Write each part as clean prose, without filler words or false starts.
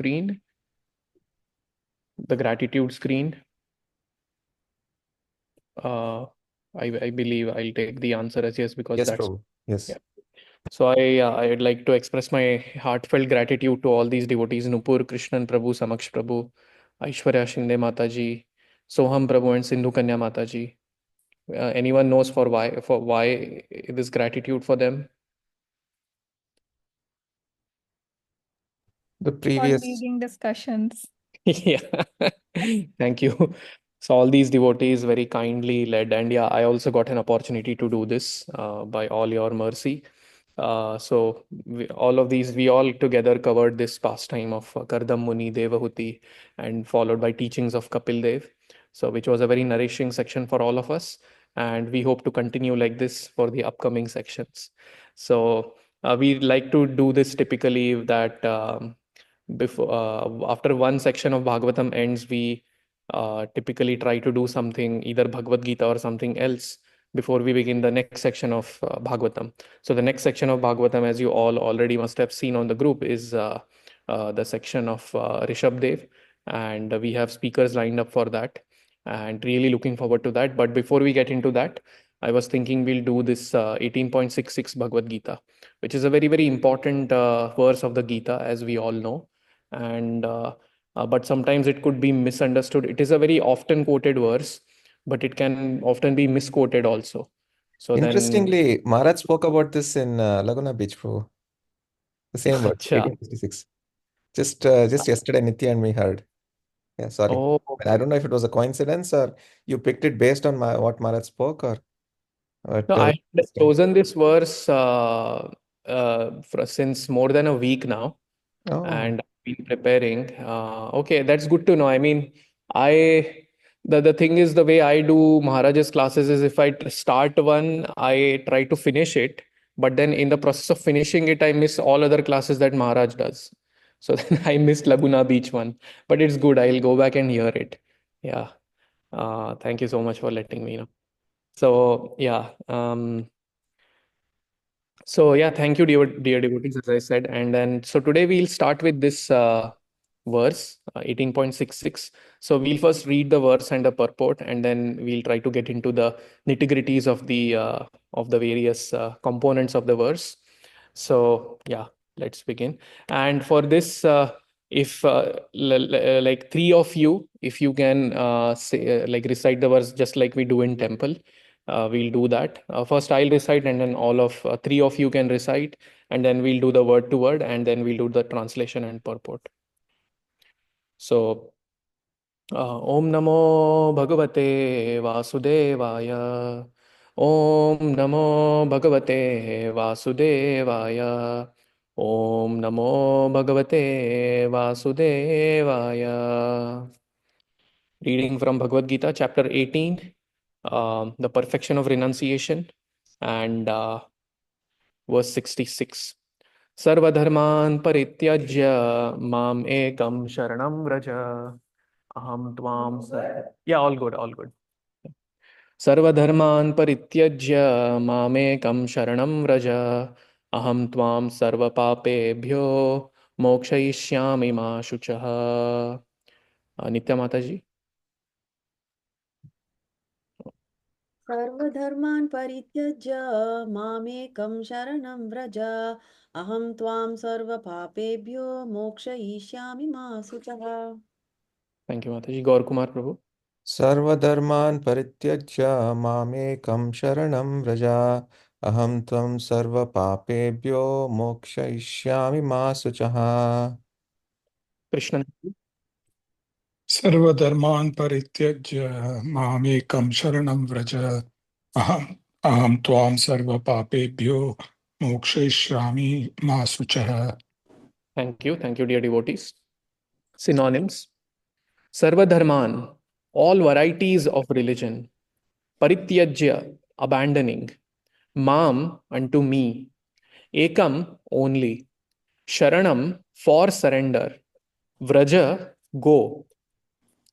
screen, the gratitude screen. Uh, I believe I'll take the answer as yes because Yes, that's Prabhu. Yes. yeah. So I'd like to express my heartfelt gratitude to all these devotees: Nupur, Krishnan Prabhu, Samaksh Prabhu, Aishwarya Shinde Mataji, Soham Prabhu, and Sindhu Kanya Mataji. Anyone knows for why this gratitude for them? The For previous. leading discussions. Yeah, thank you. So all these devotees very kindly led, and yeah, I also got an opportunity to do this by all your mercy. All of these, we all together covered this pastime of Kardam Muni, Devahuti, and followed by teachings of Kapil Dev. So which was a very nourishing section for all of us, and we hope to continue like this for the upcoming sections. So we like to do this typically that. Before after one section of Bhagavatam ends, we typically try to do something, either Bhagavad Gita or something else, before we begin the next section of Bhagavatam. So the next section of Bhagavatam, as you all already must have seen on the group, is the section of Rishabh Dev, and we have speakers lined up for that, and really looking forward to that. But before we get into that, I was thinking we'll do this 18.66 Bhagavad Gita, which is a very, very important verse of the Gita, as we all know. And but sometimes it could be misunderstood. It is a very often quoted verse, but it can often be misquoted also. So then, Interestingly, Maharaj spoke about this in Laguna Beach, Prabhu. The same word, acha. 1866. Just yesterday, Nitya and me heard. Yeah, sorry. Oh, But I don't know if it was a coincidence or you picked it based on what Maharaj spoke or but no, I had interesting. chosen this verse since more than a week now, Oh, and I've been preparing. Okay, that's good to know. I mean, I the thing is, the way I do Maharaj's classes is if I start one, I try to finish it, but then in the process of finishing it, I miss all other classes that Maharaj does. So then I missed Laguna Beach one, but it's good. I'll go back and hear it. Yeah. Thank you so much for letting me know. So yeah. So yeah, thank you, dear devotees, as I said. And then so today we'll start with this verse 18.66. So we'll first read the verse and the purport, and then we'll try to get into the nitty-gritties of the various components of the verse. So yeah, let's begin. And for this, if like three of you, if you can say like recite the verse just like we do in temple, we'll do that. First, I'll recite, and then all of three of you can recite, and then we'll do the word to word, and then we'll do the translation and purport. So, Om Namo Bhagavate Vasudevaya. Om Namo Bhagavate Vasudevaya. Om Namo Bhagavate Vasudevaya. Reading from Bhagavad Gita, chapter 18, the perfection of renunciation, and verse 66. Sarvadharman parityajya mam ekam sharanam vraja. Aham tvam Yeah, all good, all good. Sarvadharman parityajya mam ekam sharanam vraja. Aham tvam sarvapapebhyo mokshayishyami ma shuchaha. Nitya Mataji. सर्वधर्मान् परित्यज्य मामेकं शरणं व्रज अहं त्वां सर्वपापेभ्यो मोक्षयिष्यामि मा शुचः. Thank you, Mataji. Gaur Kumar Prabhu. सर्वधर्मान् परित्यज्य मामेकं शरणं व्रज अहं त्वं सर्वपापेभ्यो मोक्षयिष्यामि मा शुचः. Krishnan. सर्वधर्मान् परित्यज्य मामेकं शरणं व्रज अहम् अहं त्वां सर्वपापेभ्यो मोक्षयिष्यामि मा शुचः. Thank you, dear devotees. Synonyms: Sarvadharman, all varieties of religion. Parityajya, abandoning. Mam, unto me. Ekam, only. Sharanam, for surrender. Vraja, go.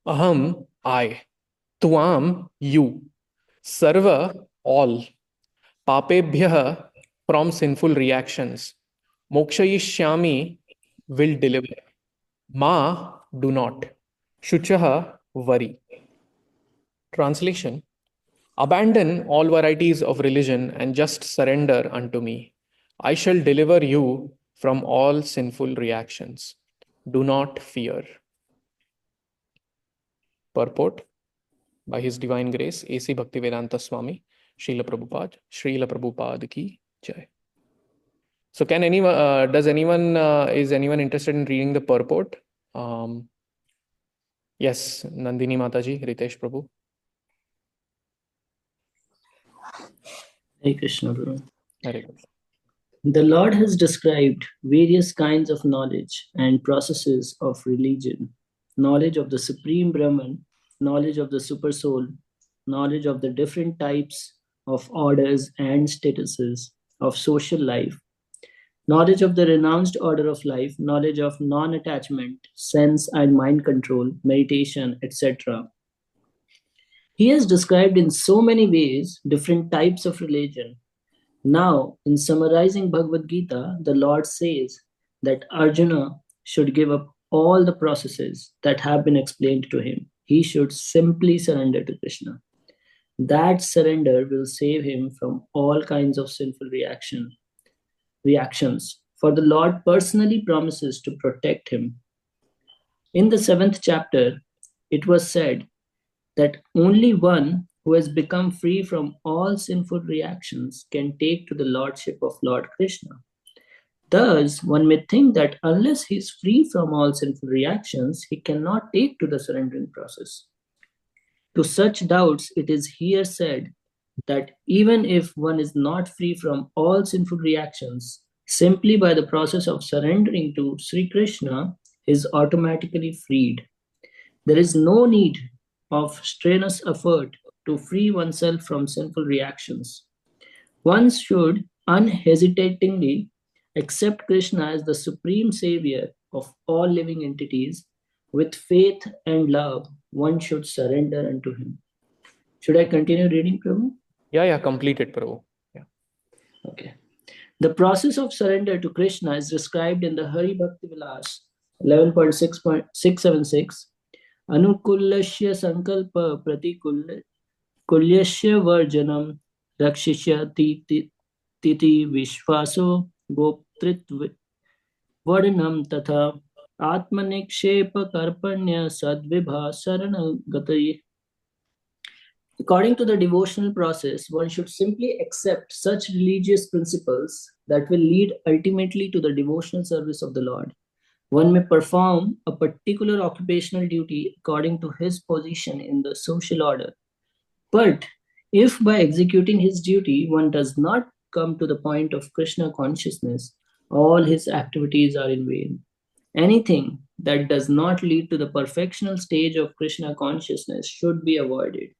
Aham, I. Tuam, you. Sarva, all. Papebhyah, from sinful reactions. Mokshayishyami, will deliver. Ma, do not. Shuchaha, worry. Translation: abandon all varieties of religion and just surrender unto me. I shall deliver you from all sinful reactions. Do not fear. Purport: by His Divine Grace, A.C. Bhaktivedanta Swami, Srila Prabhupada ki Jai. So, can anyone, is anyone interested in reading the purport? Yes, Nandini Mataji, Ritesh Prabhu. Hare Krishna, Prabhu. Hare Krishna. The Lord has described various kinds of knowledge and processes of religion: knowledge of the Supreme Brahman, knowledge of the Super Soul, knowledge of the different types of orders and statuses of social life, knowledge of the renounced order of life, knowledge of non attachment, sense and mind control, meditation, etc. He has described in so many ways different types of religion. Now, in summarizing Bhagavad Gita, the Lord says that Arjuna should give up all the processes that have been explained to him. He should simply surrender to Krishna. That surrender will save him from all kinds of sinful reactions, for the Lord personally promises to protect him. In the 7th chapter, it was said that only one who has become free from all sinful reactions can take to the lordship of Lord Krishna. Thus, one may think that unless he is free from all sinful reactions, he cannot take to the surrendering process. To such doubts, it is here said that even if one is not free from all sinful reactions, simply by the process of surrendering to Sri Krishna is automatically freed. There is no need of strenuous effort to free oneself from sinful reactions. One should unhesitatingly accept Krishna as the supreme savior of all living entities. With faith and love, one should surrender unto him. Should I continue reading, Prabhu? Yeah, complete it, Prabhu. Yeah. Okay. The process of surrender to Krishna is described in the Hari Bhakti Vilas 11.676. Anukulasya sankalpa pratikulya varjanam rakshishya titi vishvaso goptrit varnam tatha atmanikshepa karpanya sadvibha saranagati. According to the devotional process, one should simply accept such religious principles that will lead ultimately to the devotional service of the Lord. One may perform a particular occupational duty according to his position in the social order. But if by executing his duty one does not come to the point of Krishna consciousness, all his activities are in vain. Anything that does not lead to the perfectional stage of Krishna consciousness should be avoided.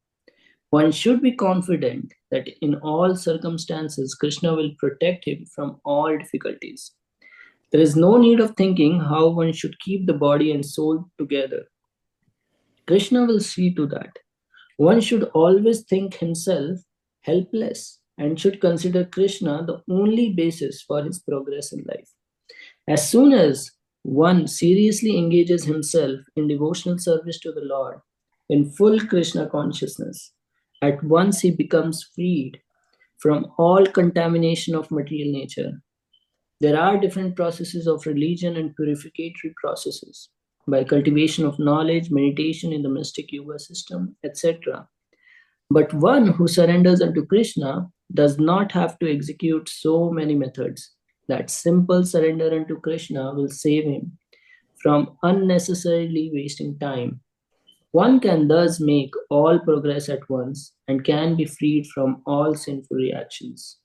One should be confident that in all circumstances Krishna will protect him from all difficulties. There is no need of thinking how one should keep the body and soul together. Krishna will see to that. One should always think himself helpless and should consider Krishna the only basis for his progress in life. As soon as one seriously engages himself in devotional service to the Lord in full Krishna consciousness, at once he becomes freed from all contamination of material nature. There are different processes of religion and purificatory processes by cultivation of knowledge, meditation in the mystic yoga system, etc. But one who surrenders unto Krishna does not have to execute so many methods. That simple surrender unto Krishna will save him from unnecessarily wasting time. One can thus make all progress at once and can be freed from all sinful reactions.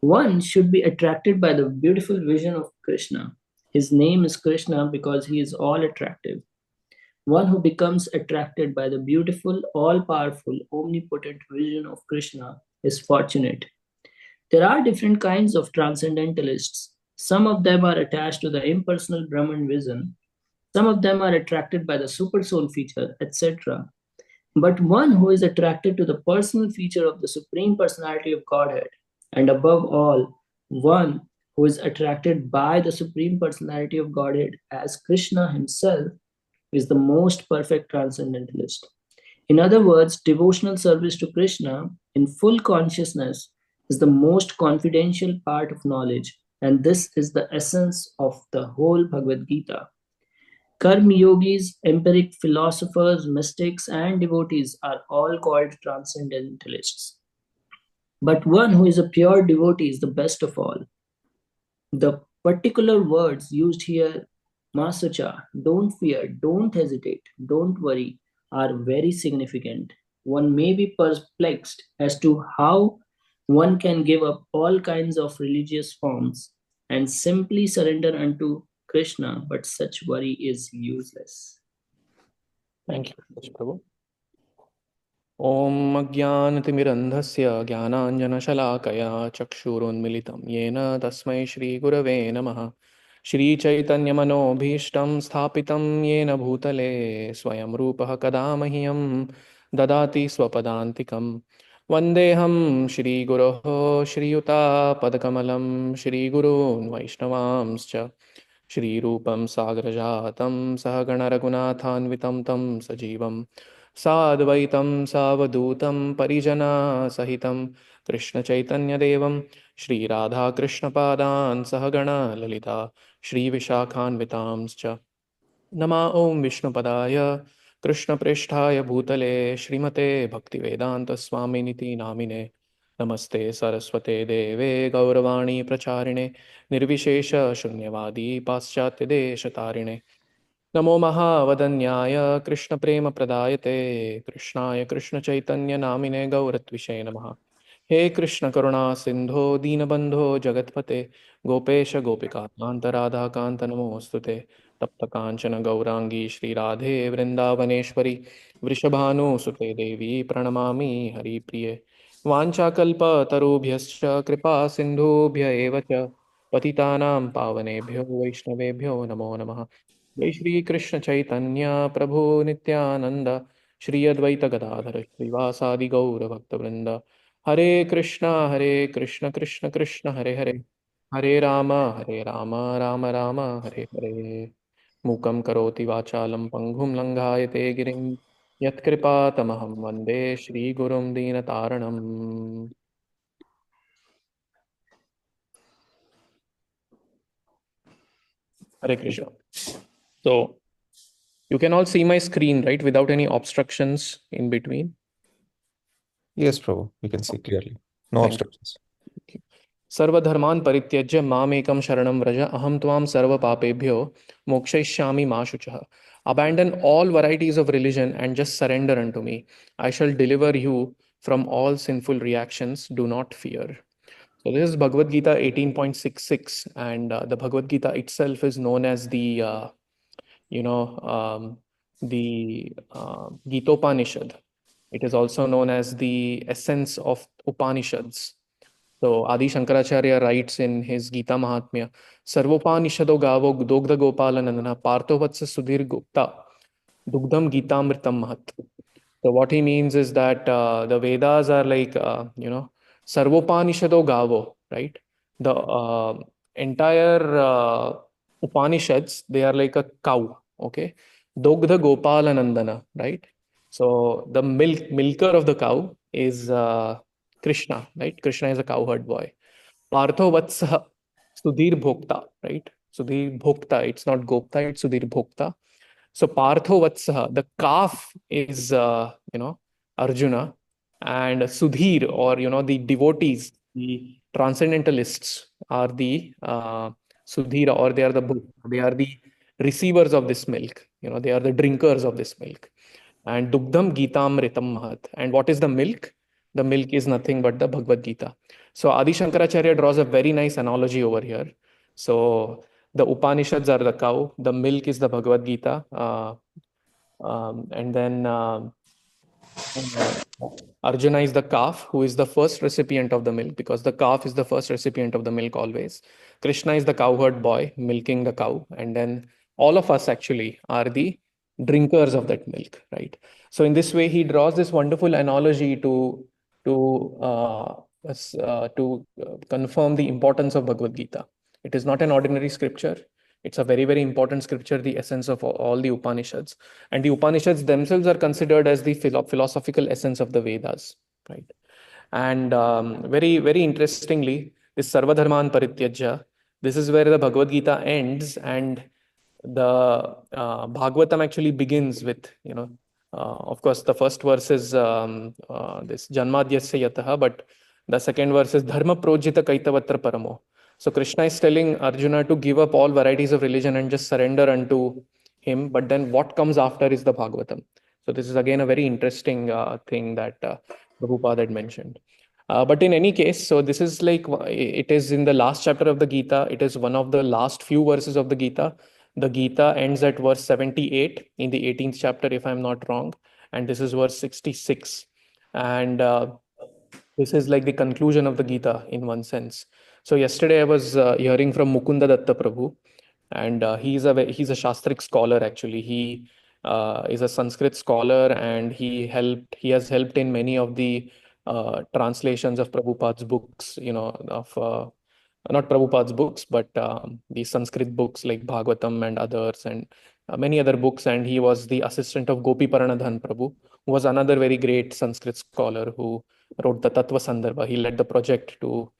One should be attracted by the beautiful vision of Krishna. His name is Krishna because he is all attractive. One who becomes attracted by the beautiful, all powerful, omnipotent vision of Krishna is fortunate. There are different kinds of transcendentalists. Some of them are attached to the impersonal Brahman vision. Some of them are attracted by the super soul feature, etc. But one who is attracted to the personal feature of the Supreme Personality of Godhead, and above all, one who is attracted by the Supreme Personality of Godhead as Krishna himself, is the most perfect transcendentalist. In other words, devotional service to Krishna in full consciousness is the most confidential part of knowledge, and this is the essence of the whole Bhagavad Gita. Karma yogis, empiric philosophers, mystics, and devotees are all called transcendentalists. But one who is a pure devotee is the best of all. The particular words used here, Masucha, don't fear, don't hesitate, don't worry, are very significant. One may be perplexed as to how one can give up all kinds of religious forms and simply surrender unto Krishna, but such worry is useless. Thank you, Prabhu. ॐ अज्ञानतिमिरन्धस्य ज्ञानाञ्जनशलाकया चक्षुरुन्मिलितं येन तस्मै श्रीगुरवे नमः। श्रीचैतन्यमनोभीष्टं स्थापितं येन भूतले स्वयं रूपः कदा मह्यं ददाति स्वपदान्तिकं। वन्देऽहं श्रीगुरोः श्रीयुतापदकमलं श्रीगुरून् वैष्णवांश्च श्रीरूपं सागरजातं सहगणरघुनाथान्वितं तं सजीवं साद्वैतं सावधूतं परिजनसहितं कृष्णचैतन्यदेवं श्रीराधाकृष्णपादान् सहगणा ललिता श्रीविशाखान्वितांश्च नमा ॐ विष्णुपदाय कृष्णप्रेष्ठाय भूतले श्रीमते भक्तिवेदान्तस्वामिनिति नामिने नमस्ते सरस्वते देवे गौरवाणी प्रचारिणे निर्विशेष शून्यवादी पाश्चात्यदेशतारिणे नमो महावदन्याय कृष्णप्रेमप्रदायते कृष्णाय कृष्णचैतन्यनामिने गौरत्विषे नमः। हे कृष्ण करुणा सिंधो दीनबंधो जगत्पते गोपेश गोपिकान्त राधाकान्त नमोऽस्तुते तप्त कांचन गौरांगी श्रीराधे वृंदावनेश्वरी वृषभानुसुते देवी प्रणमामि हरिप्रिये वाञ्छाकल्पतरुभ्यश्च कृपा सिन्धुभ्य एव च पतितानां पावनेभ्यो वैष्णवेभ्यो नमो नमः। जय श्री कृष्ण चैतन्य प्रभु नित्यानंद श्री अद्वैत गदाधर श्रीवासादि गौर भक्तवृंद हरे कृष्ण कृष्ण कृष्ण हरे हरे हरे राम राम राम हरे हरे मूकं करोति वाचालं पङ्गुं लङ्घायते गिरिं यत्कृपातमहं वन्दे श्रीगुरुं दीनतारणम्। Hare Krishna. So you can all see my screen, right, without any obstructions in between. Yes, Prabhu, we can see clearly. No Thank obstructions. you. सर्वधर्मान् परित्यज्य मामेकं शरणं व्रज अहं त्वां सर्वपापेभ्यो मोक्षयिष्यामि मा शुचः. Abandon all varieties of religion and just surrender unto me. I shall deliver you from all sinful reactions. Do not fear. So this is Bhagavad Gita 18.66, and the Bhagavad Gita itself is known as the you know Gitopanishad. It is also known as the essence of Upanishads. So Adi Shankaracharya writes in his Gita Mahatmya, Sarvopanishado gavo dogda gopala nandana parthovatsa sudhir gupta dugdham gitamritam mahat. So what he means is that the Vedas are like, Sarvopanishado gavo, right? The entire Upanishads, they are like a cow, okay? Dogdha Gopala Nandana, right? So the milker of the cow is Krishna, right? Krishna is a cowherd boy. Partho Vatsa Sudhir Bhokta, right? Sudhir Bhokta, it's not Gopta, it's Sudhir Bhokta. So Partho Vatsa, the calf is, Arjuna, and Sudhir, or, the devotees, the transcendentalists are the Sudhira, or they are the they are the receivers of this milk. They are the drinkers of this milk. And Dugdham Gitamritam Mahat. And what is the milk? The milk is nothing but the Bhagavad Gita. So Adi Shankaracharya draws a very nice analogy over here. So the Upanishads are the cow, the milk is the Bhagavad Gita, and then Arjuna is the calf, who is the first recipient of the milk, because the calf is the first recipient of the milk always. Krishna is the cowherd boy milking the cow, and then all of us actually are the drinkers of that milk, right? So in this way, he draws this wonderful analogy to confirm the importance of Bhagavad Gita. It is not an ordinary scripture. It's a very, very important scripture, the essence of all the Upanishads. And the Upanishads themselves are considered as the philosophical essence of the Vedas, right? And very, very interestingly, this Sarvadharman Parityajya, this is where the Bhagavad Gita ends, and the Bhagavatam actually begins with, of course, the first verse is this Janmadhyasya Yataha, but the second verse is Dharma Projita Kaitavatra Paramo. So Krishna is telling Arjuna to give up all varieties of religion and just surrender unto him. But then what comes after is the Bhagavatam. So this is again a very interesting thing that Prabhupada had mentioned. But in any case, so this is like, it is in the last chapter of the Gita. It is one of the last few verses of the Gita. The Gita ends at verse 78 in the 18th chapter, if I'm not wrong. And this is verse 66. And this is like the conclusion of the Gita in one sense. So yesterday I was hearing from Mukunda Datta Prabhu, and he's a Shastric scholar actually. He is a Sanskrit scholar, and he has helped in many of the translations of Prabhupada's books, of not Prabhupada's books, but the Sanskrit books like Bhagavatam and others, and many other books. And he was the assistant of Gopi Paranadhan Prabhu, who was another very great Sanskrit scholar who wrote the Tattva Sandarbha. He led the project to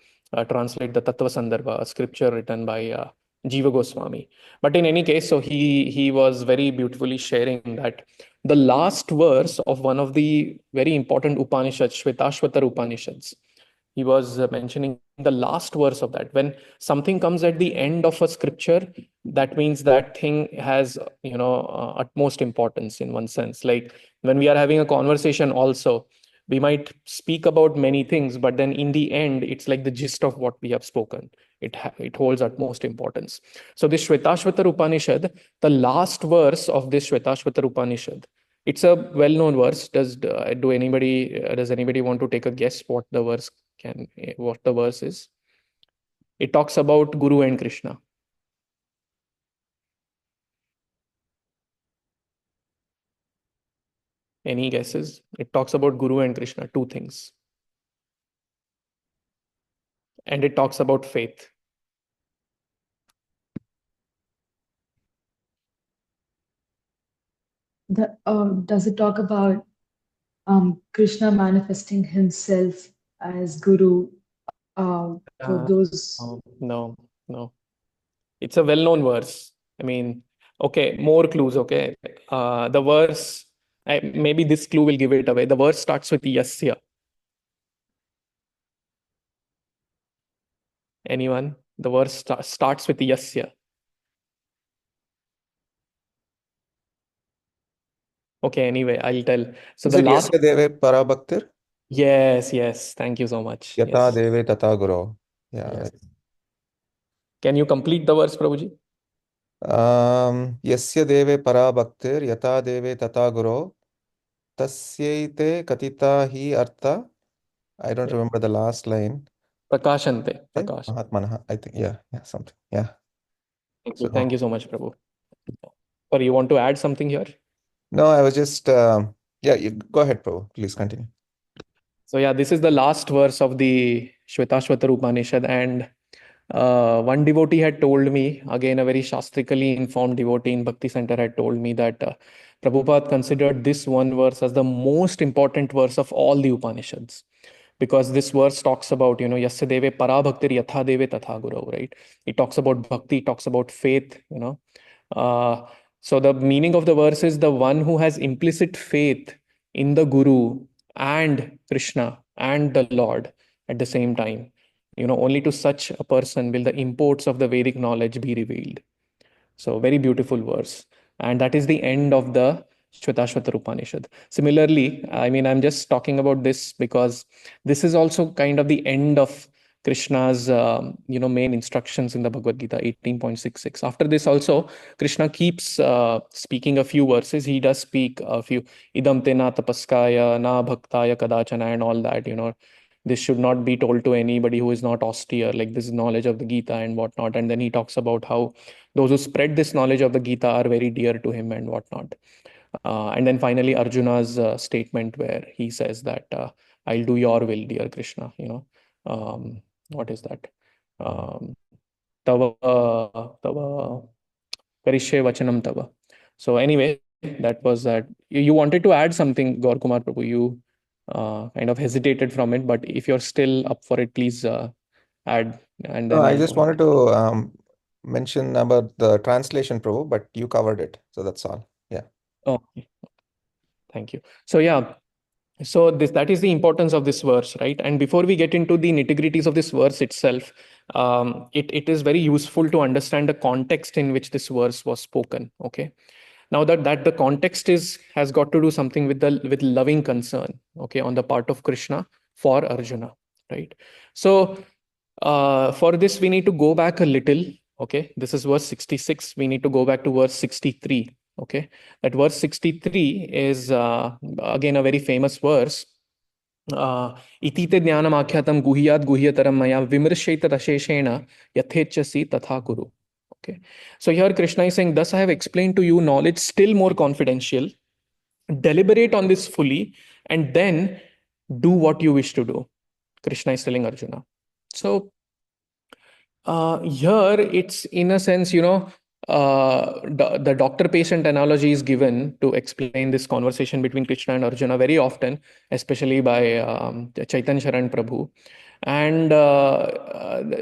translate the Tattva Sandarbha, a scripture written by Jiva Goswami. But in any case, so he was very beautifully sharing that the last verse of one of the very important Upanishads, Shvetashvatar Upanishads, he was mentioning the last verse of that. When something comes at the end of a scripture, that means that thing has, utmost importance in one sense. Like when we are having a conversation also, we might speak about many things, but then in the end, it's like the gist of what we have spoken. It holds utmost importance. So this Shvetashvatar Upanishad, the last verse of this Shvetashvatar Upanishad, it's a well-known verse. Does anybody want to take a guess what the verse is? It talks about Guru and Krishna. Any guesses? It talks about Guru and Krishna, two things. And it talks about faith. Does it talk about Krishna manifesting himself as Guru for those? No. It's a well-known verse. I mean, okay, more clues, okay. The verse, maybe this clue will give it away. The verse starts with Yasya. Anyone? The verse starts with Yasya. Okay, anyway, I'll tell. So Is the it last, Yasya Deve Parabhaktir? yes, thank you so much. Yata Yes. Deve Tata Guru. Yeah. Yes. Can you complete the verse, Prabhuji? Yasya Deve Parabhaktir Yata Deve Tata Guru Tasyaite Katita Hi Artha. I don't remember the last line. Prakashante. Prakash. Mahatmanaha, I think. Yeah, something. Yeah. Thank you so much, Prabhu. Or you want to add something here? No, I was just, you go ahead, Prabhu. Please continue. So yeah, this is the last verse of the Shvetashvatar Upanishad, and one devotee had told me, again a very shastrically informed devotee in Bhakti Center had told me that Prabhupada considered this one verse as the most important verse of all the Upanishads, because this verse talks about, Yasya Deve Parabhaktir Yatha Deve Tatha Guru, right? It talks about bhakti, it talks about faith, Uh, so the meaning of the verse is the one who has implicit faith in the Guru and Krishna and the Lord at the same time. Only to such a person will the imports of the Vedic knowledge be revealed. So very beautiful verse. And that is the end of the Shvetashvatar Upanishad. Similarly, I mean, I'm just talking about this because this is also kind of the end of Krishna's, main instructions in the Bhagavad Gita 18.66. After this also, Krishna keeps speaking a few verses. He does speak a few, idam te na tapaskaya, na bhaktaya kadachana, and all that, this should not be told to anybody who is not austere, like this knowledge of the Gita and whatnot. And then he talks about how those who spread this knowledge of the Gita are very dear to him and whatnot. And then finally, Arjuna's statement where he says that I'll do your will, dear Krishna. What is that? tava tava karishe vachanam tava. So anyway, that was that. You wanted to add something, Gaur Kumar Prabhu. You kind of hesitated from it, but if you're still up for it, please add, and No, then I I'll just go ahead. wanted to mention about the translation, Prabhu, but you covered it. So that's all. Yeah. Okay, thank you. So yeah, so this, that is the importance of this verse, right? And before we get into the nitty-gritties of this verse itself, it is very useful to understand the context in which this verse was spoken. Okay, now that the context is has got to do something with the with loving concern, okay, on the part of Krishna for Arjuna, right? So for this we need to go back a little. Okay, this is verse 66. We need to go back to verse 63. Okay, that verse 63 is again a very famous verse. इति ते ज्ञानमाख्यातं गुह्यात् गुह्यतरं मया विमृशैतदशेषेण यथेच्छसि तथा कुरु. Okay. So here Krishna is saying, thus I have explained to you knowledge still more confidential. Deliberate on this fully and then do what you wish to do. Krishna is telling Arjuna. So here it's in a sense, the doctor patient analogy is given to explain this conversation between Krishna and Arjuna very often, especially by Chaitanya Sharan Prabhu. And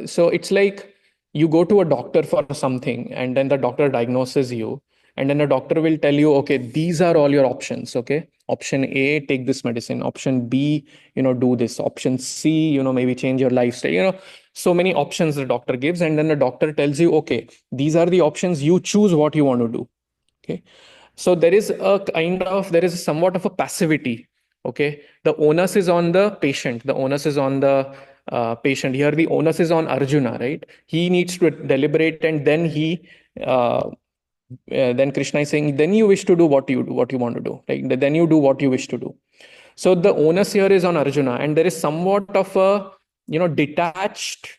so it's like you go to a doctor for something, and then the doctor diagnoses you, and then the doctor will tell you, okay, these are all your options. Okay, option A, take this medicine. Option B, do this. Option C, maybe change your lifestyle. So many options the doctor gives, and then the doctor tells you, okay, these are the options, you choose what you want to do. Okay, so there is somewhat of a passivity. Okay, the onus is on the patient, the onus is on the patient. Here the onus is on Arjuna, right? He needs to deliberate, and then then Krishna is saying, then you wish to do what you want to do, right? Then you do what you wish to do. So the onus here is on Arjuna, and there is somewhat of a detached,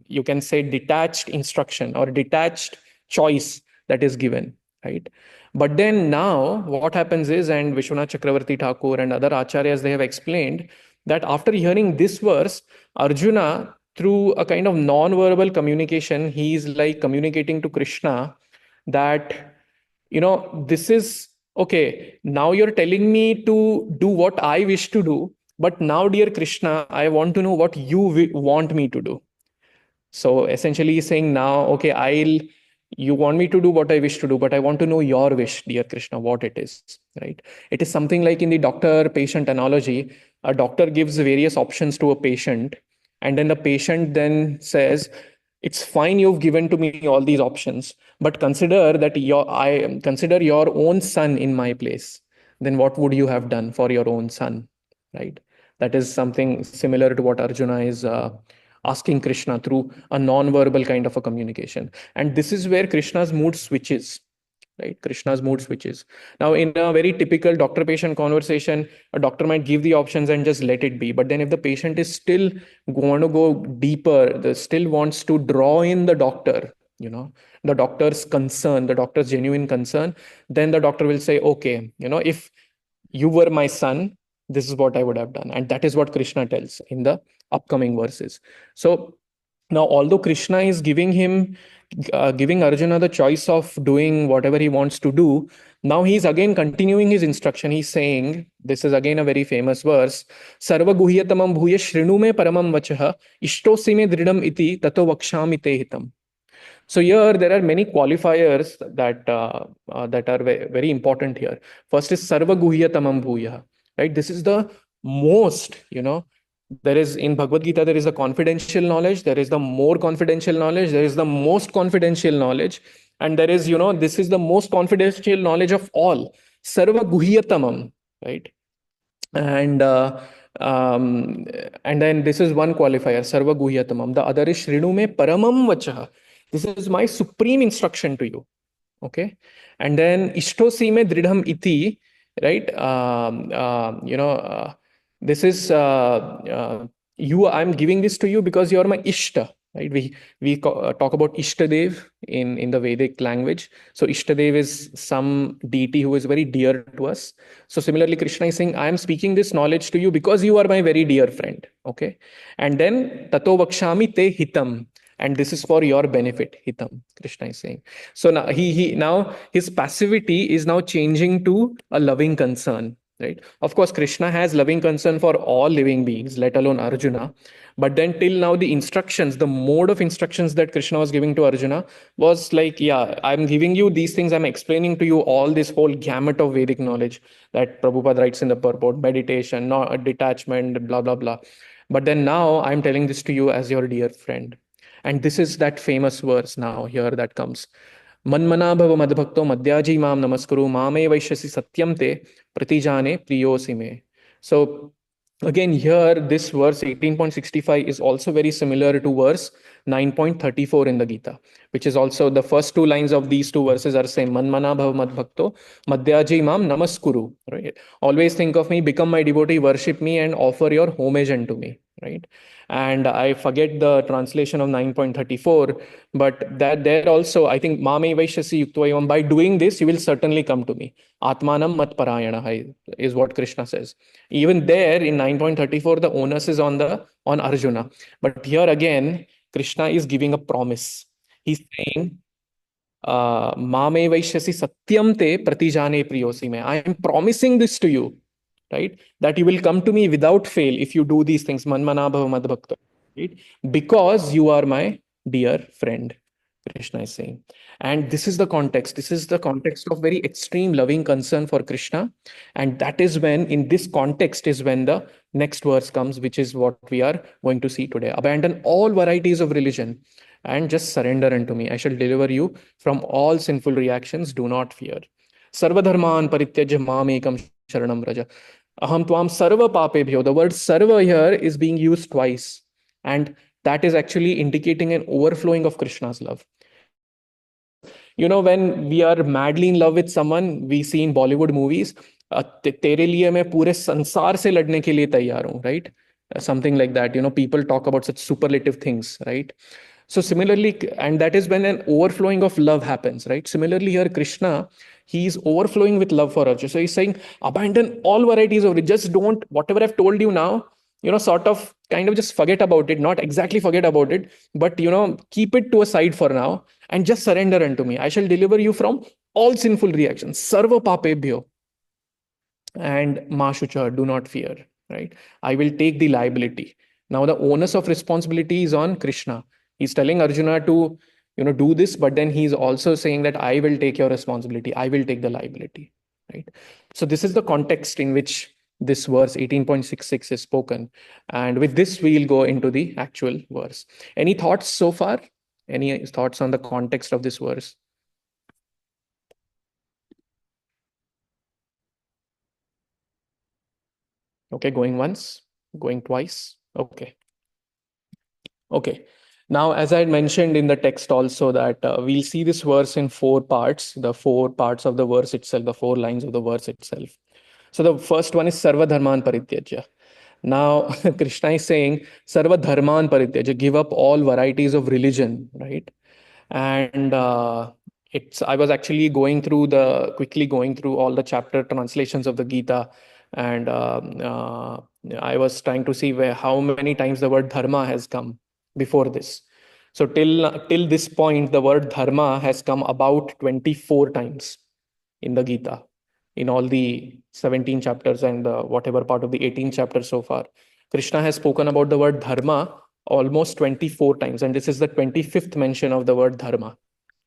you can say detached instruction or detached choice that is given, right? But then now what happens is, and Vishwanath Chakravarti Thakur and other acharyas, they have explained that after hearing this verse, Arjuna, through a kind of non-verbal communication, he is like communicating to Krishna that this is okay. Now you're telling me to do what I wish to do, but now, dear Krishna, I want to know what you want me to do. So essentially he's saying now, okay, you want me to do what I wish to do, but I want to know your wish, dear Krishna, what it is, right? It is something like in the doctor patient analogy. A doctor gives various options to a patient, and then the patient then says, it's fine, you've given to me all these options, but consider your own son in my place. Then what would you have done for your own son, right? That is something similar to what Arjuna is asking Krishna through a non-verbal kind of a communication. And this is where Krishna's mood switches, right? Krishna's mood switches. Now, in a very typical doctor-patient conversation, a doctor might give the options and just let it be. But then if the patient is still going to go deeper, still wants to draw in the doctor, the doctor's concern, the doctor's genuine concern, then the doctor will say, okay, if you were my son, this is what I would have done. And that is what Krishna tells in the upcoming verses. So now, although Krishna is giving Arjuna the choice of doing whatever he wants to do, now he's again continuing his instruction. He's saying, this is again a very famous verse, Sarva guhyatamam bhuya shrinu me paramam vachaha, ishtosi me dridam iti tato vakshami te hitam. So here there are many qualifiers that are very important here. First is Sarva guhyatamam bhuya, right? This is the most, there is in Bhagavad Gita, there is a confidential knowledge, there is the more confidential knowledge, there is the most confidential knowledge, and there is, this is the most confidential knowledge of all. Sarva guhyatamam, right? And um, and then this is one qualifier, Sarva guhyatamam. The other is Shrinu me paramam vachaha. This is my supreme instruction to you. Okay. And then Ishtosi me dridham iti, right? This is I'm giving this to you because you are my Ishta, right? We talk about Ishtadev in the Vedic language. So Ishtadev is some deity who is very dear to us. So similarly, Krishna is saying, I am speaking this knowledge to you because you are my very dear friend. Okay. And then Tato Vakshami Te Hitam. and this is for your benefit, hitam, Krishna is saying. So now now his passivity is now changing to a loving concern, right? Of course, Krishna has loving concern for all living beings, let alone Arjuna. But then till now, the instructions, the mode of instructions that Krishna was giving to Arjuna was like, yeah, I'm giving you these things, I'm explaining to you all this whole gamut of Vedic knowledge that Prabhupada writes in the purport, meditation, detachment, blah blah blah. But then now I'm telling this to you as your dear friend. And this is that famous verse now here that comes. Manmana bhava madbhakto madhyaji mam namaskuru mame vaishyasi satyam te pratijane priyosi me. So again here this verse 18.65 is also very similar to verse 9.34 in the Gita, which is also the first two lines of these two verses are same. Manmana bhava madbhakto madhyaji mam namaskuru. Right? Always think of me, become my devotee, worship me, and offer your homage unto me. Right? And I forget the translation of 9.34, but that there also I think mame vaishyasi yuktvayavam, by doing this you will certainly come to me. Atmanam mat parayana is what Krishna says. Even there in 9.34 the onus is on the on Arjuna, but here again Krishna is giving a promise. He's saying mame vaishyasi satyam te pratijane priyosi me. I am promising this to you, right? That you will come to me without fail if you do these things. Manmana bhava madbhakta, right? Because you are my dear friend, Krishna is saying. And this is the context. This is the context of very extreme loving concern for Krishna. And that is when, in this context, is when the next verse comes, which is what we are going to see today. Abandon all varieties of religion and just surrender unto me. I shall deliver you from all sinful reactions. Do not fear. Sarvadharman parityajya mam ekam sharanam raja. Aham tvam sarva papebhyo. The word sarva here is being used twice. And that is actually indicating an overflowing of Krishna's love. Because, when we are madly in love with someone, we see in Bollywood movies, तेरे लिए मैं पूरे संसार से लड़ने के लिए तैयार हूँ, right? Something like that. People talk about such superlative things, right? So similarly, and that is when an overflowing of love happens, right? Similarly, here Krishna, he is overflowing with love for Arjuna. So he's saying, abandon all varieties of it. Just don't, whatever I've told you now, sort of kind of just forget about it. Not exactly forget about it, but keep it to a side for now and just surrender unto me. I shall deliver you from all sinful reactions. Sarva papebhyo. And Mashucha, do not fear, right? I will take the liability. Now the onus of responsibility is on Krishna. He's telling Arjuna to, do this, but then he's also saying that I will take your responsibility. I will take the liability, right? So this is the context in which this verse 18.66 is spoken. And with this, we'll go into the actual verse. Any thoughts so far? Any thoughts on the context of this verse? Okay, going once, going twice. Okay. Okay. Now, as I had mentioned in the text also that we'll see this verse in four parts, the four parts of the verse itself, the four lines of the verse itself. So the first one is Sarva Dharman Parityajya. Now, Krishna is saying, Sarva Dharman Parityajya, give up all varieties of religion, right? And I was actually quickly going through all the chapter translations of the Gita, and I was trying to see how many times the word dharma has come before this. So till this point, the word dharma has come about 24 times in the Gita, in all the 17 chapters and whatever part of the 18 chapters so far. Krishna has spoken about the word dharma almost 24 times, and this is the 25th mention of the word dharma.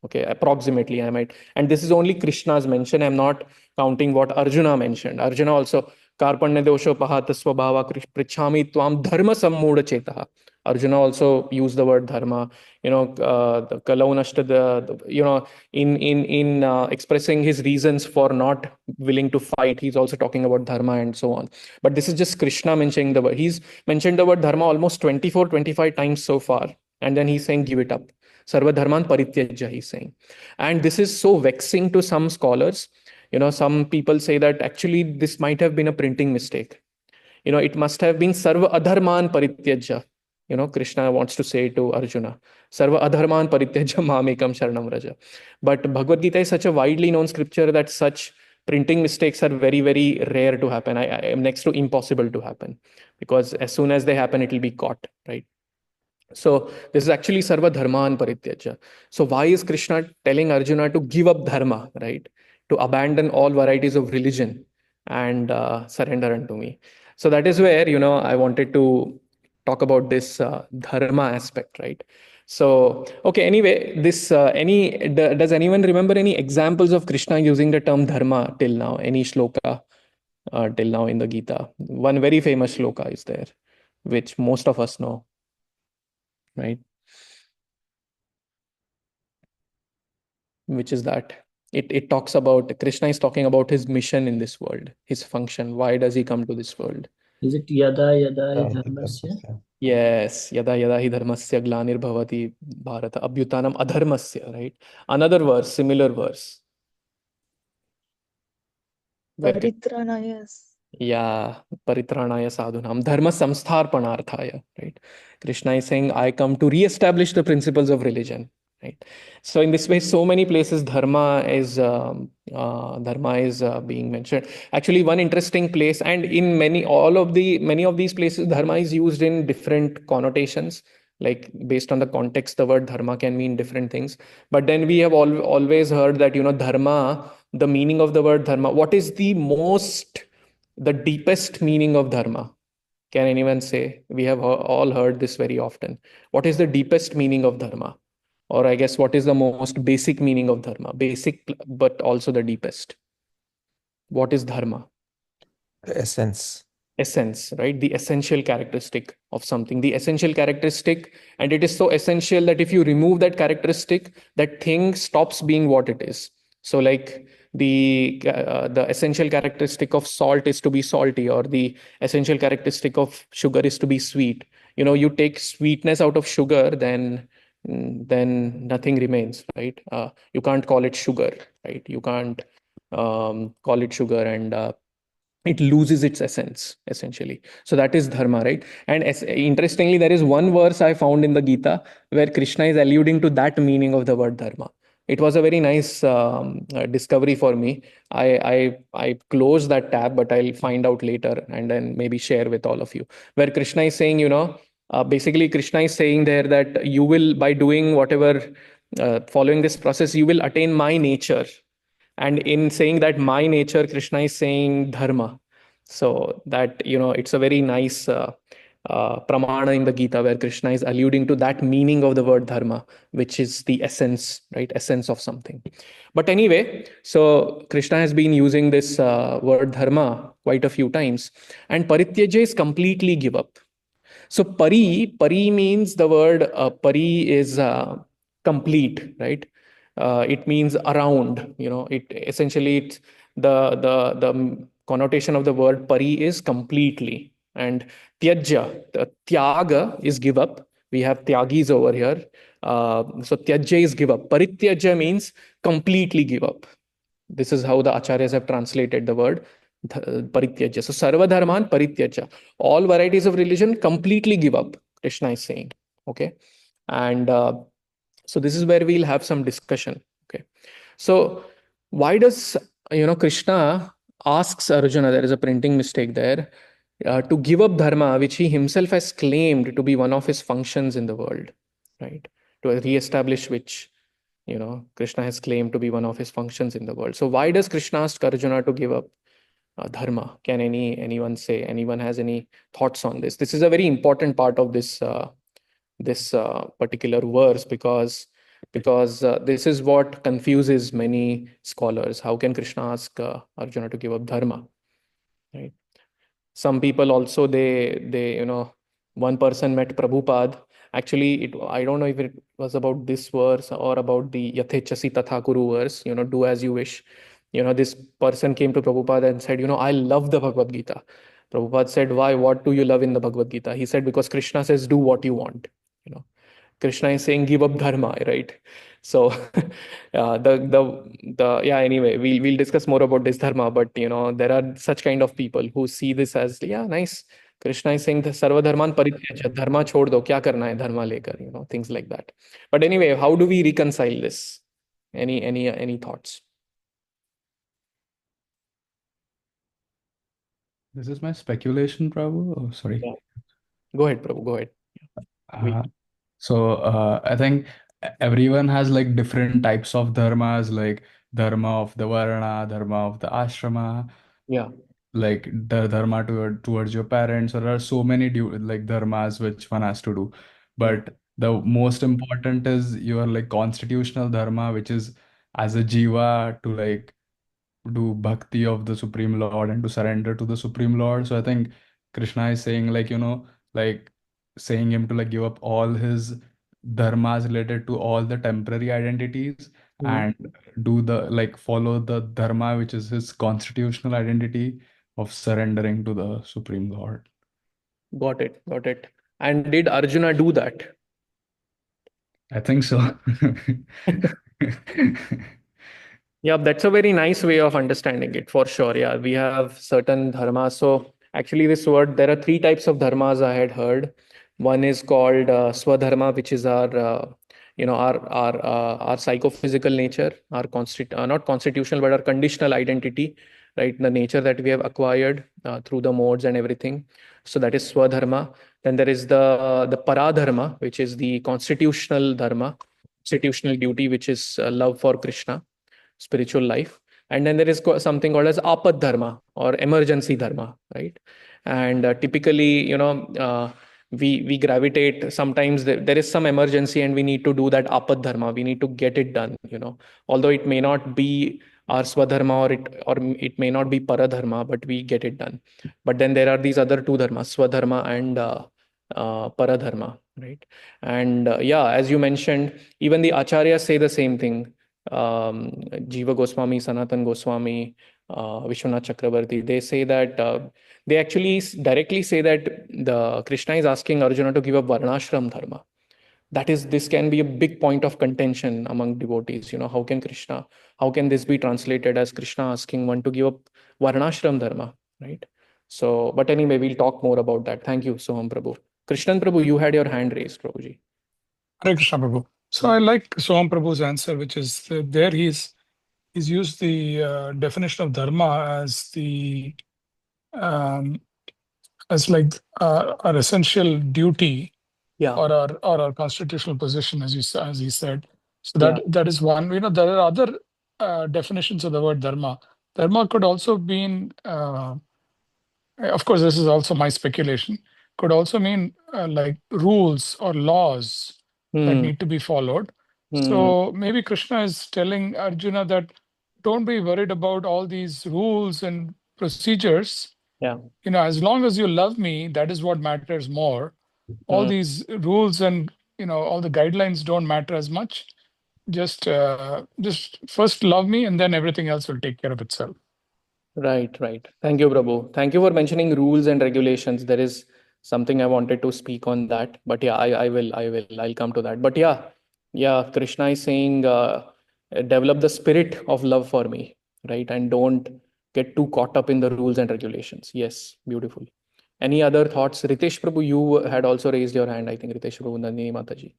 Okay, approximately I might. And this is only Krishna's mention. I'm not counting what Arjuna mentioned. Arjuna also, Karpanya dosho pahata swabhava prichhami tvam dharma sammuda chetaha. Arjuna also used the word dharma. The Kalaunashta, in expressing his reasons for not willing to fight, he's also talking about dharma and so on. But this is just Krishna mentioning the word. He's mentioned the word dharma almost 24, 25 times so far. And then he's saying, give it up. Sarva dharman parityajya, he's saying. And this is so vexing to some scholars. Some people say that actually this might have been a printing mistake. It must have been sarva adharman parityajya. Krishna wants to say to Arjuna, sarva adharman parityajya mamekam sharanam raja. But Bhagavad Gita is such a widely known scripture that such printing mistakes are very, very rare to happen. I am next to impossible to happen, because as soon as they happen, it will be caught, right? So this is actually Sarva Dharman Parityaja. So why is Krishna telling Arjuna to give up dharma, right? To abandon all varieties of religion and surrender unto me. So that is where, I wanted to talk about this dharma aspect, right? So, okay, anyway, does anyone remember any examples of Krishna using the term dharma till now? Any shloka till now in the Gita? One very famous shloka is there, which most of us know, right? Which is that it talks about Krishna is talking about his mission in this world, his function. Why does he come to this world? Is it yada yada hi Yeah, dharmasya? Yes, yada yada hi dharmasya glanirбhavati bharata abhyutanam adharmasya, right? Another verse, similar verse, where Paritranayas. yeah, paritranaya sadhunam dharma samstharpanarthaya, right? Krishna is saying, I come to re-establish the principles of religion, right? So in this way, so many places dharma is being mentioned. Actually, one interesting place, and in many of these places, dharma is used in different connotations. Like based on the context, the word dharma can mean different things. But then we have always heard that dharma, the meaning of the word dharma. What is the deepest meaning of dharma? Can anyone say? We have all heard this very often. What is the deepest meaning of dharma? Or I guess what is the most basic meaning of dharma? Basic, but also the deepest. What is dharma? the essence. Essence, right? The essential characteristic of something, the essential characteristic. And it is so essential that if you remove that characteristic, that thing stops being what it is. So like the essential characteristic of salt is to be salty, or the essential characteristic of sugar is to be sweet. You take sweetness out of sugar, then nothing remains, right? You can't call it sugar, right? You can't call it sugar, and it loses its essence essentially. So that is dharma, right? And interestingly, there is one verse I found in the Gita where Krishna is alluding to that meaning of the word dharma. It was a very nice discovery for me. I closed that tab, but I'll find out later and then maybe share with all of you, where Krishna is saying, basically Krishna is saying there that you will, by doing whatever, following this process, you will attain my nature. And in saying that my nature, Krishna is saying dharma. So that, it's a very nice pramana in the Gita where Krishna is alluding to that meaning of the word dharma, which is the essence, right? Essence of something. But anyway, so Krishna has been using this word dharma quite a few times. And parityaja is completely give up. So pari means, the word pari is complete, right? It means around. It essentially, it's the connotation of the word pari is completely. And tyajya, the tyaga is give up. We have tyagis over here. So tyajya is give up. Parityaja means completely give up. This is how the acharyas have translated the word parityaja. So sarva dharman parityaja. All varieties of religion completely give up, Krishna is saying. Okay. And so this is where we'll have some discussion. Okay. So why does Krishna asks Arjuna, there is a printing mistake there, to give up dharma, which he himself has claimed to be one of his functions in the world, right? To re-establish which Krishna has claimed to be one of his functions in the world. So why does Krishna ask Arjuna to give up dharma? Can anyone say? Anyone has any thoughts on this? This is a very important part of this particular verse, because this is what confuses many scholars. How can Krishna ask Arjuna to give up dharma? Right. Some people also, one person met Prabhupada. Actually, I don't know if it was about this verse or about the Yathechasi Tatha Kuru verse, do as you wish. This person came to Prabhupada and said, I love the Bhagavad Gita. Prabhupada said, why? What do you love in the Bhagavad Gita? He said, because Krishna says, do what you want. You know, Krishna is saying, give up dharma, right? So, yeah. Anyway, we'll discuss more about this dharma, but there are such kind of people who see this as, yeah, nice. Krishna is saying, sarva dharman parityaja, dharma chhod do, kya karna hai dharma lekar, things like that. But anyway, how do we reconcile this? Any thoughts? This is my speculation, Prabhu. Oh, sorry. Yeah. Go ahead, Prabhu. Go ahead. We, Uh, So I think everyone has like different types of dharmas, like dharma of the varna, dharma of the ashrama, Yeah. like the dharma towards your parents. There are so many like dharmas which one has to do, Hmm. but the most important is your like constitutional dharma, which is as a jiva to like do bhakti of the Supreme Lord and to surrender to the Supreme Lord. So I think Krishna is saying like, like saying him to like give up all his dharmas related to all the temporary identities Hmm. and do the like follow the dharma, which is his constitutional identity of surrendering to the Supreme Lord. Got it. Got it. And did Arjuna do that? I think so. Yeah, that's a very nice way of understanding it for sure. Yeah, we have certain dharmas. So actually, this word, there are three types of dharmas I had heard. One is called swadharma, which is our, our psychophysical nature, our not constitutional, but our conditional identity, right? The nature that we have acquired through the modes and everything. So that is swadharma. Then there is the paradharma, which is the constitutional dharma, constitutional duty, which is love for Krishna, spiritual life. And then there is something called as apad dharma or emergency dharma, right? And typically, we gravitate sometimes. There is some emergency and we need to do that apad dharma, we need to get it done, although it may not be our swadharma, or it may not be paradharma, but we get it done. But then there are these other two dharmas, swadharma and paradharma, right? And yeah, as you mentioned, even the acharyas say the same thing. Jiva Goswami, Sanatan Goswami, Vishwanath Chakrabarti, they say that they actually directly say that the Krishna is asking Arjuna to give up Varnashram dharma. This can be a big point of contention among devotees. How can this be translated as Krishna asking one to give up Varnashram dharma, right? So, but anyway, we'll talk more about that. Thank you, Soham Prabhu. Krishnan Prabhu, you had your hand raised, Prabhuji. Hare Krishna Prabhu. So Yeah. I like Soham Prabhu's answer, which is there he's used the definition of dharma as the um, as like our essential duty Yeah. or our constitutional position, as he said. So Yeah. that is one. There are other definitions of the word dharma. Dharma could also mean, of course, this is also my speculation. Could also mean like rules or laws that Hmm. need to be followed. Hmm. So maybe Krishna is telling Arjuna that don't be worried about all these rules and procedures. Yeah. As long as you love me, that is what matters more. All Hmm. these rules and all the guidelines don't matter as much. Just first love me, and then everything else will take care of itself. Right, right. Thank you, Prabhu. Thank you for mentioning rules and regulations. There is something I wanted to speak on that, but yeah, I'll come to that. But yeah, Krishna is saying, develop the spirit of love for me, right? And don't get too caught up in the rules and regulations. Yes, beautiful. Any other thoughts? Ritesh Prabhu, you had also raised your hand. I think Ritesh Prabhu, Nandini Mataji.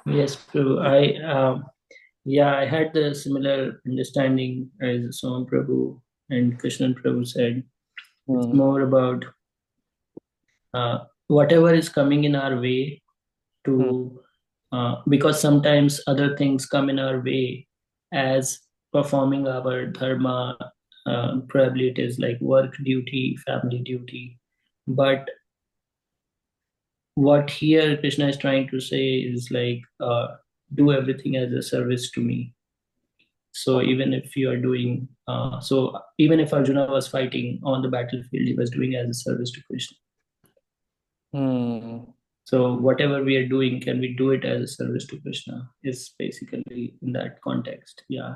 Yes, Prabhu. I had the similar understanding as Som Prabhu and Krishnan Prabhu said. It's Hmm. more about whatever is coming in our way Hmm. to, because sometimes other things come in our way as performing our dharma. Probably it is like work duty, family duty. But what here Krishna is trying to say is like, do everything as a service to me. So even if you are doing, so even if Arjuna was fighting on the battlefield, he was doing as a service to Krishna. Hmm. So whatever we are doing, can we do it as a service to Krishna? Is basically in that context. Yeah,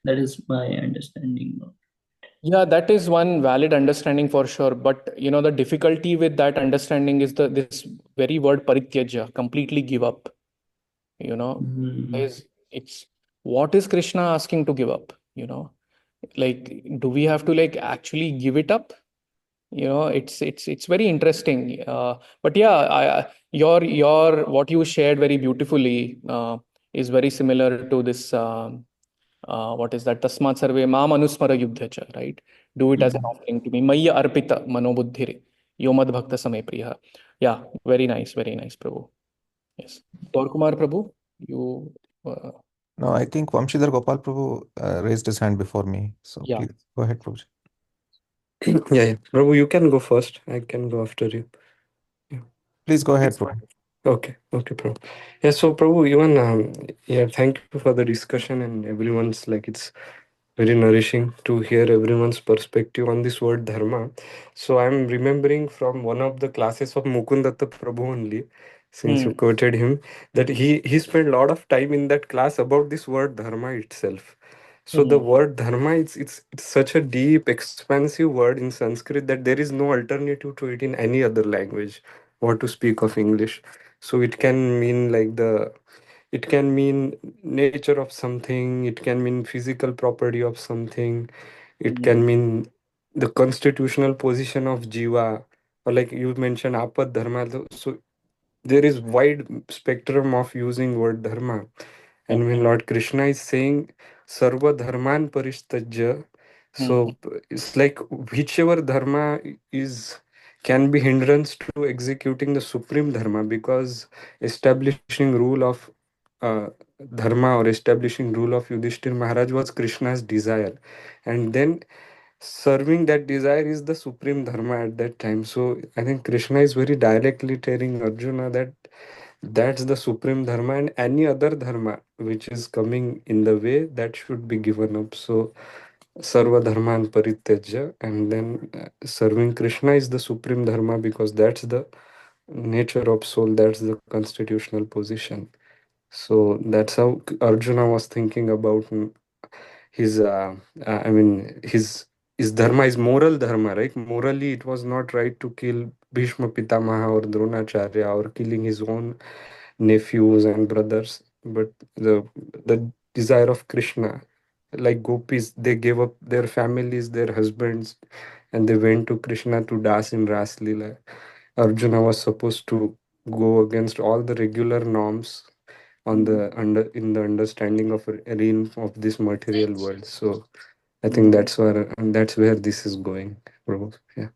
that is my understanding. Yeah, that is one valid understanding for sure. But the difficulty with that understanding is this very word parityaja, completely give up. Mm. Is it's what is Krishna asking to give up? Like, do we have to like actually give it up? It's very interesting. But yeah, your what you shared very beautifully is very similar to this. What is that? Tasmat sarve mam anusmara yuddhacha, right? Do it as an offering to me. Maya arpita manobuddhire yomad bhakta same priya. Yeah, very nice, Prabhu. Yes. Kumar Prabhu, you, uh, No, I think Vamshidhar Gopal Prabhu raised his hand before me. So yeah. please go ahead, Prabhu. Yeah, yeah. Prabhu, you can go first. I can go after you. Yeah. Please go ahead, Prabhu. Okay, okay, Prabhu. Yeah, so Prabhu, even yeah, thank you for the discussion and everyone's like it's very nourishing to hear everyone's perspective on this word dharma. So I'm remembering from one of the classes of Mukundatta Prabhu only, since you quoted him, that he spent a lot of time in that class about this word dharma itself. So the word dharma, it's such a deep, expansive word in Sanskrit that there is no alternative to it in any other language, or to speak of English. So it can mean like it can mean nature of something, it can mean physical property of something, it can mean the constitutional position of jiva, or like you mentioned apad dharma. So there is wide spectrum of using word dharma. And when Lord Krishna is saying sarva dharman paristajya, so it's like whichever dharma is can be hindrance to executing the supreme dharma, because establishing rule of uh, dharma or establishing rule of Yudhishthir Maharaj was Krishna's desire, and then serving that desire is the supreme dharma at that time. So I think Krishna is very directly telling Arjuna that that's the supreme dharma, and any other dharma which is coming in the way, that should be given up. So sarva dharman parityajya, and then serving Krishna is the supreme dharma, because that's the nature of soul, that's the constitutional position. So that's how Arjuna was thinking about his I mean his dharma is moral dharma, right? Morally it was not right to kill Bhishma Pitamaha or Dronacharya, or killing his own nephews and brothers, but the desire of Krishna, like gopis, they gave up their families, their husbands, and they went to Krishna to dance in Ras Leela. Arjuna was supposed to go against all the regular norms on the under in the understanding of realm of this material world. So I think that's where this is going, bro. Yeah.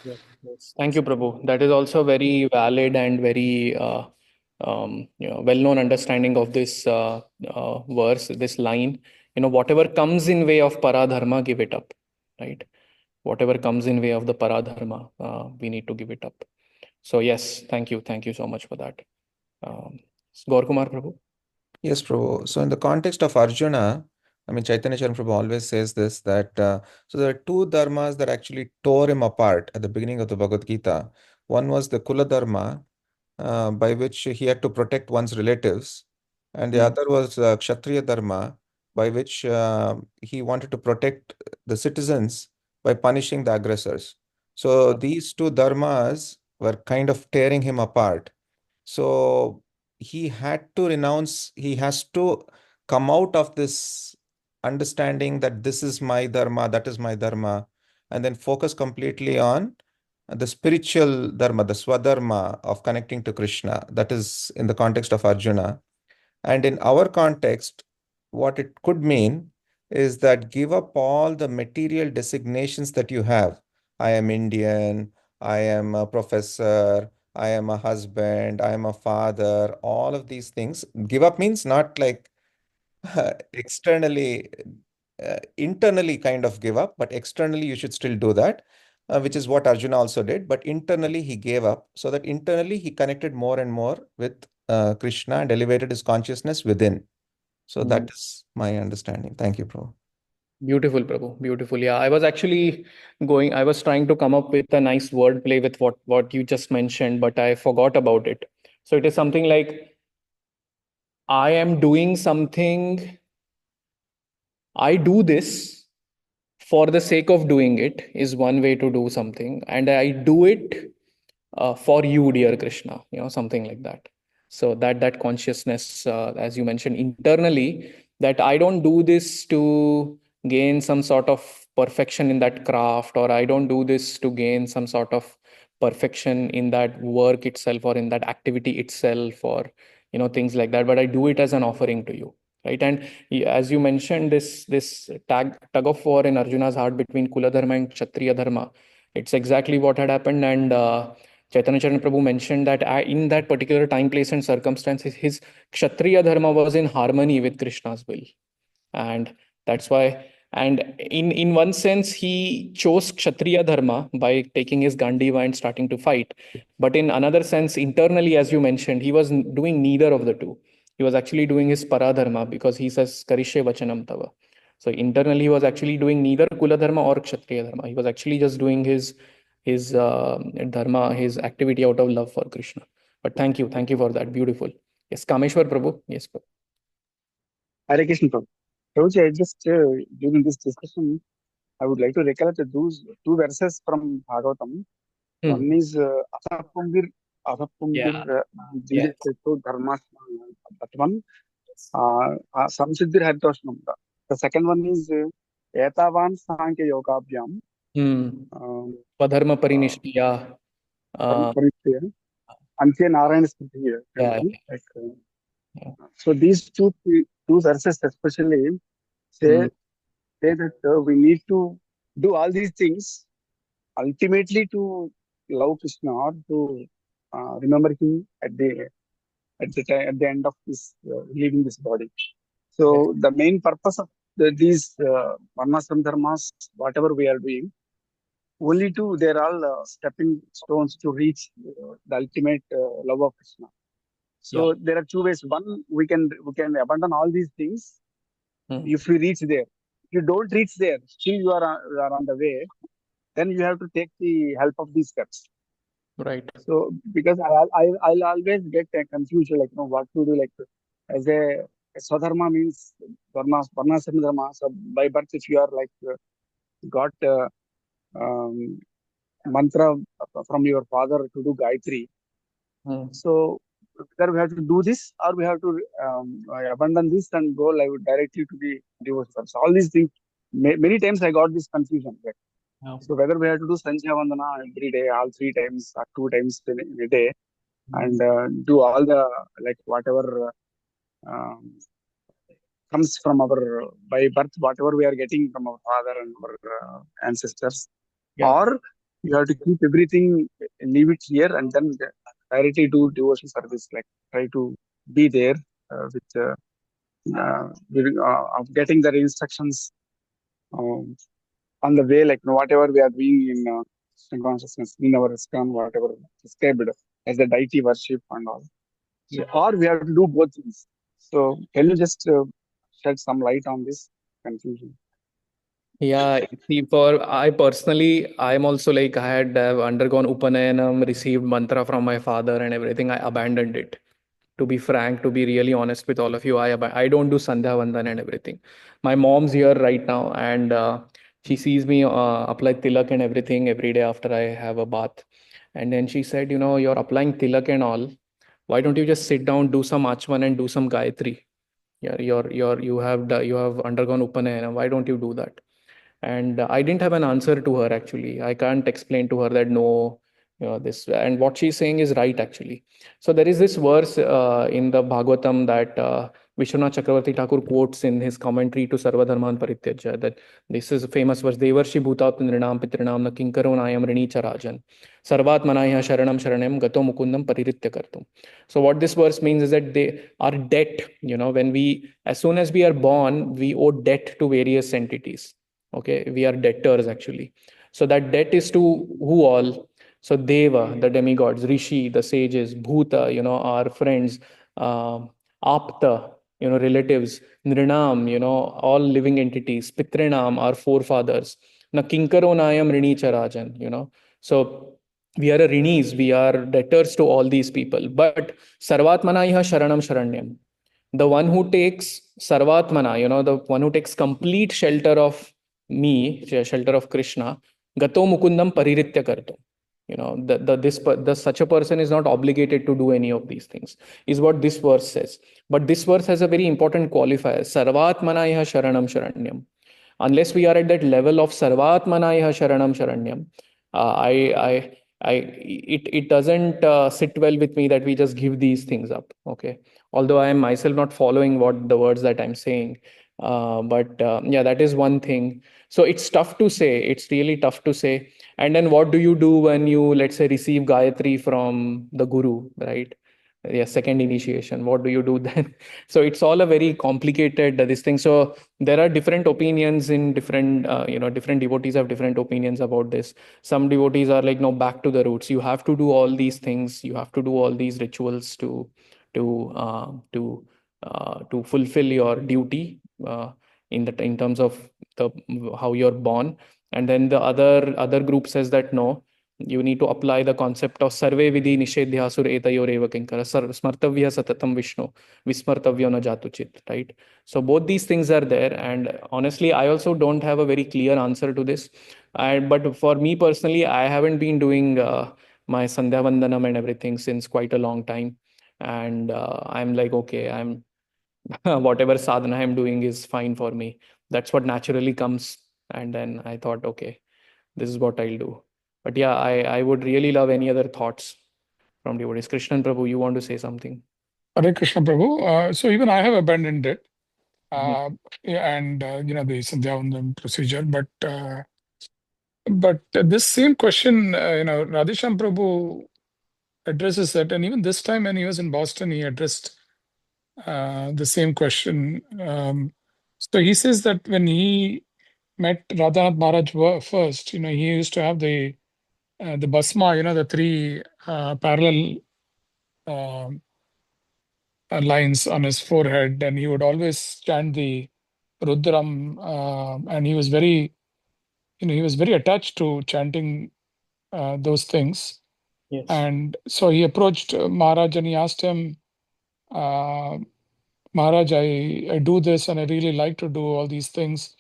Yes, yes. Thank you, Prabhu. That is also very valid and very well-known understanding of this verse, this line. Whatever comes in way of paradharma, give it up, right? Whatever comes in way of the paradharma, we need to give it up. So yes, thank you so much for that. Um, Kumar Prabhu. Yes, Prabhu. So in the context of Arjuna, I mean, Chaitanya Charan Prabhu always says this, that so there are two dharmas that actually tore him apart at the beginning of the Bhagavad Gita. One was the Kula Dharma, by which he had to protect one's relatives, and the other was Kshatriya Dharma, by which he wanted to protect the citizens by punishing the aggressors. So these two dharmas were kind of tearing him apart. So he had to renounce, he has to come out of this understanding that this is my dharma, that is my dharma, and then focus completely on the spiritual dharma, the swadharma of connecting to Krishna. That is in the context of Arjuna. And in our context, what it could mean is that give up all the material designations that you have. I am Indian, I am a professor, I am a husband, I am a father, all of these things. Give up means not like externally, internally kind of give up, but externally you should still do that, which is what Arjuna also did. But internally he gave up, so that internally he connected more and more with Krishna and elevated his consciousness within. So that is my understanding. Thank you, Prabhu. Beautiful, Prabhu. Beautiful. Yeah, I was trying to come up with a nice wordplay with what you just mentioned, but I forgot about it. So it is something like, I am doing something, I do this for the sake of doing it, is one way to do something. And I do it for you, dear Krishna, something like that. So that consciousness, as you mentioned, internally, that I don't do this to gain some sort of perfection in that craft, or I don't do this to gain some sort of perfection in that work itself, or in that activity itself, or things like that, but I do it as an offering to you, right? And as you mentioned, this tug of war in Arjuna's heart between Kula Dharma and Kshatriya Dharma, it's exactly what had happened. And Chaitanya Charan Prabhu mentioned that in that particular time, place, and circumstances, his Kshatriya dharma was in harmony with Krishna's will. And that's why, and in one sense, he chose Kshatriya dharma by taking his Gandiva and starting to fight. But in another sense, internally, as you mentioned, he was doing neither of the two. He was actually doing his Paradharma because he says Karishe Vachanam Tava. So internally, he was actually doing neither Kula Dharma or Kshatriya Dharma. He was actually just doing his dharma, his activity out of love for Krishna. But thank you for that. Beautiful. Yes, Kameshwar Prabhu. Yes, Prabhu. Hare Krishna, Prabhu. Prabhuji, I just during this discussion, I would like to recollect those two verses from Bhagavatam. One is Asapumbir Yeah. Jire Yes. Cheto Dharma. That one, Samsiddhir Haritoshnam. The second one is Etavan Sankhya Yogabhyam. Swadharma Parinishtiya. Paritya. Antya Narayana Smriti. Yeah. So these two verses especially say that we need to do all these things ultimately to love Krishna or to remember him at the end of this leaving this body. So the main purpose of these varnashram dharmas, whatever we are doing, only to they're all stepping stones to reach the ultimate love of Krishna. So there are two ways. One, we can abandon all these things if we reach there. If you don't reach there, still you are on the way. Then you have to take the help of these steps. Right. So because I'll always get confused, like what to do. Like as a Swadharma means varnashram dharma. So by birth, if you are like got mantra from your father to do Gayatri, so either we have to do this or we have to abandon this and go like directly to the devotion. So all these things, many times I got this confusion. Right? So whether we have to do Sanjaya Vandana every day, all 3 times or 2 times in a day, and do all the like whatever comes from our by birth, whatever we are getting from our father and our ancestors, or you have to keep everything, leave it here, and then directly do devotion service, like try to be there with getting the instructions on the way, like whatever we are doing in consciousness, in our scan, whatever described as the deity worship and all. So, or we have to do both things. So can you just shed some light on this confusion? Yeah, see, for I personally, I'm also like I had undergone Upanayanam, received mantra from my father and everything. I abandoned it. To be frank, to be really honest with all of you, I don't do Sandhya Vandan and everything. My mom's here right now, and she sees me apply tilak and everything every day after I have a bath. And then she said, you're applying tilak and all. Why don't you just sit down, do some achman and do some Gayatri? Yeah, you have undergone Upanayana. Why don't you do that? And I didn't have an answer to her actually. I can't explain to her that no, this, and what she's saying is right actually. So there is this verse in the Bhagavatam that Vishwanath Chakravarti Thakur quotes in his commentary to Sarvadharman Parityajya, that this is a famous verse: Devarshi Bhutat Nrinam Pitrinam Na Kinkaro Nayam Rini Charajan Sarvatmanaya Sharanam Sharanam Gato Mukundam Pariritya Kartum. So what this verse means is that they are debt, when as soon as we are born, we owe debt to various entities. Okay, we are debtors actually. So that debt is to who all? So Deva, the demigods, Rishi, the sages, Bhuta, our friends, Apta, relatives, Nrinam, all living entities, Pitrinam, our forefathers. Na Kinkaro Nayam Rini Charajan, So we are a rinis, we are debtors to all these people. But Sarvatmanaiha Sharanam Sharanyam. The one who takes Sarvatmana, the one who takes complete shelter of me, shelter of Krishna, Gato Mukundam Pariritya Karto. Such a person is not obligated to do any of these things, is what this verse says. But this verse has a very important qualifier: Sarvatmanaiha Sharanam Sharanyam. Unless we are at that level of Sarvatmanaiha Sharanam Sharanyam, it doesn't sit well with me that we just give these things up. Okay. Although I am myself not following what the words that I'm saying, But yeah, that is one thing. So it's tough to say. It's really tough to say. And then what do you do when you, let's say, receive Gayatri from the Guru, right? Yeah, second initiation. What do you do then? So it's all a very complicated this thing. So there are different opinions in different, different devotees have different opinions about this. Some devotees are like, no, back to the roots. You have to do all these things. You have to do all these rituals to uh, to to fulfill your duty in terms of the how you're born. And then the other group says that no, you need to apply the concept of sarve vidhi nishedhya sur etayor eva kinkara smartavya satatam vishnu vismartavya na jatuchit, right? So both these things are there, and honestly I also don't have a very clear answer to this. But for me personally, I haven't been doing my sandhya vandanam and everything since quite a long time. And I'm like, okay, I'm whatever sadhana I'm doing is fine for me. That's what naturally comes. And then I thought, okay, this is what I'll do. But yeah, I would really love any other thoughts from devotees. Krishnan Prabhu, you want to say something? Hare Krishna Prabhu. So even I have abandoned it. Mhm. Yeah, and the Sandhyavandan procedure, but this same question, Radhesham Prabhu addresses it, and even this time when he was in Boston, he addressed the same question. So he says that when he met Radhanath Maharaj first, he used to have the basma, the three parallel um lines on his forehead, and he would always chant the Rudram, and he was very attached to chanting those things. Yes. And so he approached Maharaj and he asked him, uh, Maharaj, I do this and I really like to do all these things.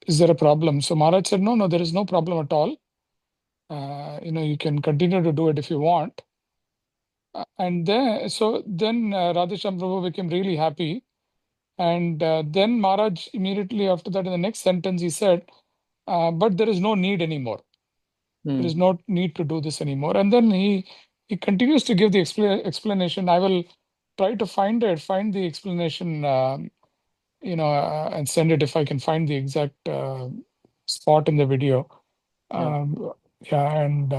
Is there a problem? So Maharaj said, no, there is no problem at all. You can continue to do it if you want. And then Radhesham Prabhu became really happy. And then Maharaj immediately after that, in the next sentence, he said, but there is no need anymore. There is no need to do this anymore. And then he continues to give the explanation. I will try to find the explanation, and send it if I can find the exact spot in the video. Yeah. Yeah, and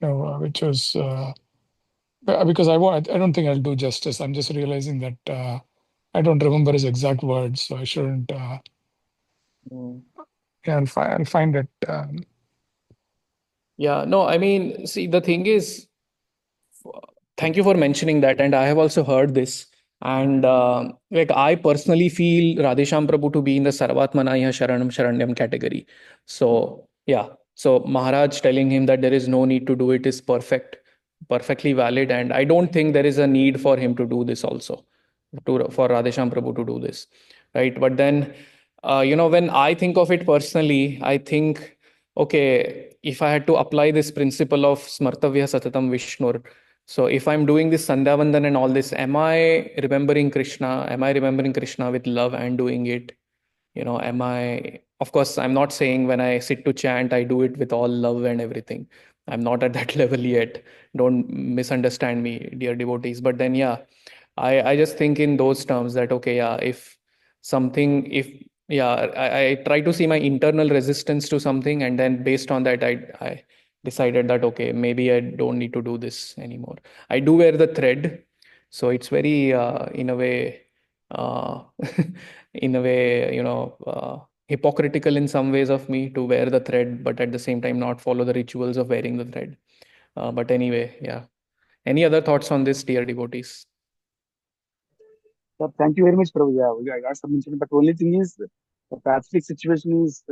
which was because I don't think I'll do justice. I'm just realizing that I don't remember his exact words, so I shouldn't. Mm. Yeah, I'll find it. Yeah, no, I mean, see, the thing is, thank you for mentioning that. And I have also heard this. And like I personally feel Radhesham Prabhu to be in the Sarvatmanaya Sharanam Sharanyam category. So yeah, so Maharaj telling him that there is no need to do it is perfectly valid. And I don't think there is a need for him to do this also, for Radhesham Prabhu to do this, right? But then, when I think of it personally, I think, okay, if I had to apply this principle of Smartavya Satatam Vishnur, so if I'm doing this Sandhya Vandan and all this, am I remembering Krishna? Am I remembering Krishna with love and doing it? Am I, of course, I'm not saying when I sit to chant, I do it with all love and everything. I'm not at that level yet. Don't misunderstand me, dear devotees. But then, yeah, I just think in those terms that, okay, yeah, I try to see my internal resistance to something. And then based on that, I decided that, okay, maybe I don't need to do this anymore. I do wear the thread. So it's very, in a way, uh, hypocritical in some ways of me to wear the thread, but at the same time not follow the rituals of wearing the thread. But anyway, yeah. Any other thoughts on this, dear devotees? Thank you very much, Prabhu. Yeah, I got some mention, but only thing is the Pacific situation is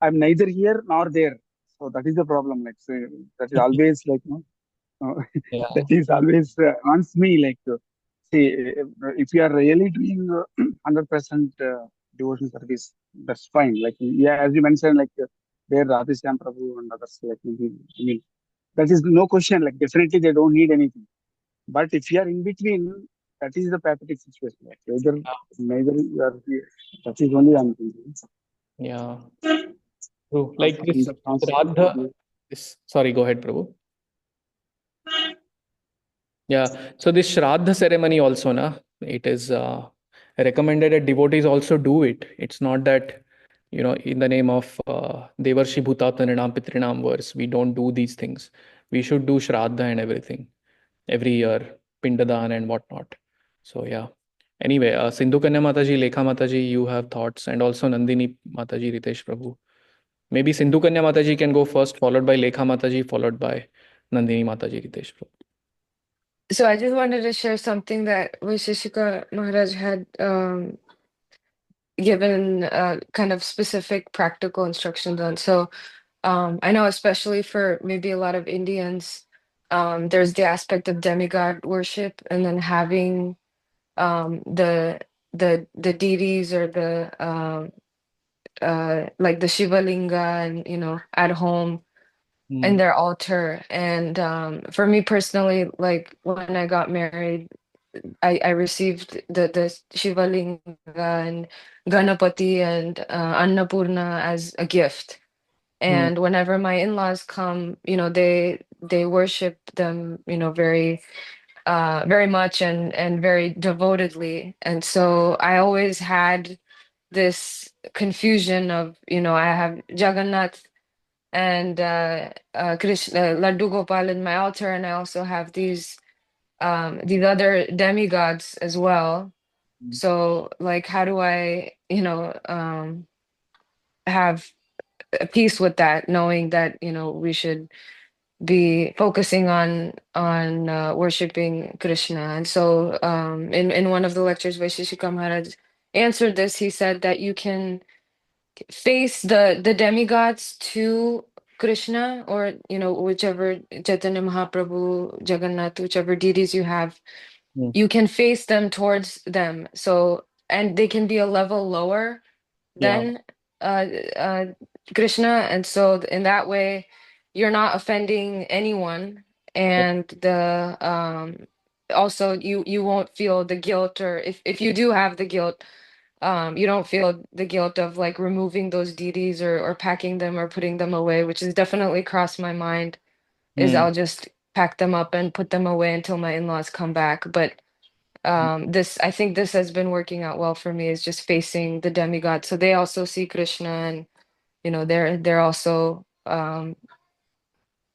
I'm neither here nor there, so that is the problem. Like, so that is always like, Yeah. that is always haunts me. Like, see, if you are really doing 100% devotion service, that's fine. Like, yeah, as you mentioned, like where Radhesham Prabhu and others, like, I mean, that is no question. Like, definitely they don't need anything. But if you are in between, that is the pathetic situation. Like, neither you are here. That is only I'm thinking. Yeah. True. Also, Like in this the concept, Shraddha, sorry, go ahead, Prabhu. Yeah. So this Shraddha ceremony also, it is recommended that devotees also do it. It's not that, in the name of Devarshi Bhutatananam Pitrinam verse, we don't do these things. We should do Shraddha and everything every year, Pindadan and whatnot. So, yeah. Anyway, Sindhu Kanya Mataji, Lekha Mataji, you have thoughts, and also Nandini Mataji, Ritesh Prabhu. Maybe Sindhu Kanya Mataji can go first, followed by Lekha Mataji, followed by Nandini Mataji, Ritesh Prabhu. So I just wanted to share something that Vaisheshika Maharaj had given kind of specific practical instructions on. So I know especially for maybe a lot of Indians, there's the aspect of demigod worship and then having the deities or the like the Shiva Linga and at home in their altar. And for me personally, like when I got married, I received the Shiva Linga and Ganapati and Annapurna as a gift. And whenever my in-laws come, they worship them, very much and very devotedly. And so I always had this confusion of, I have Jagannath and Krishna, Laddu Gopal in my altar, and I also have these other demigods as well. So like, how do I, have a peace with that, knowing that, we should be focusing on worshiping Krishna. And so in one of the lectures, Vaisheshika Maharaj answered this. He said that you can face the demigods to Krishna, or whichever Chaitanya Mahaprabhu, Jagannath, whichever deities you have, you can face them towards them. So, and they can be a level lower than uh, uh, Krishna, and so in that way, you're not offending anyone, and the also you won't feel the guilt, or if you do have the guilt, you don't feel the guilt of like removing those deities or packing them or putting them away, which has definitely crossed my mind. Is I'll just pack them up and put them away until my in-laws come back, but I think this has been working out well for me, is just facing the demigod. So they also see Krishna, and they're also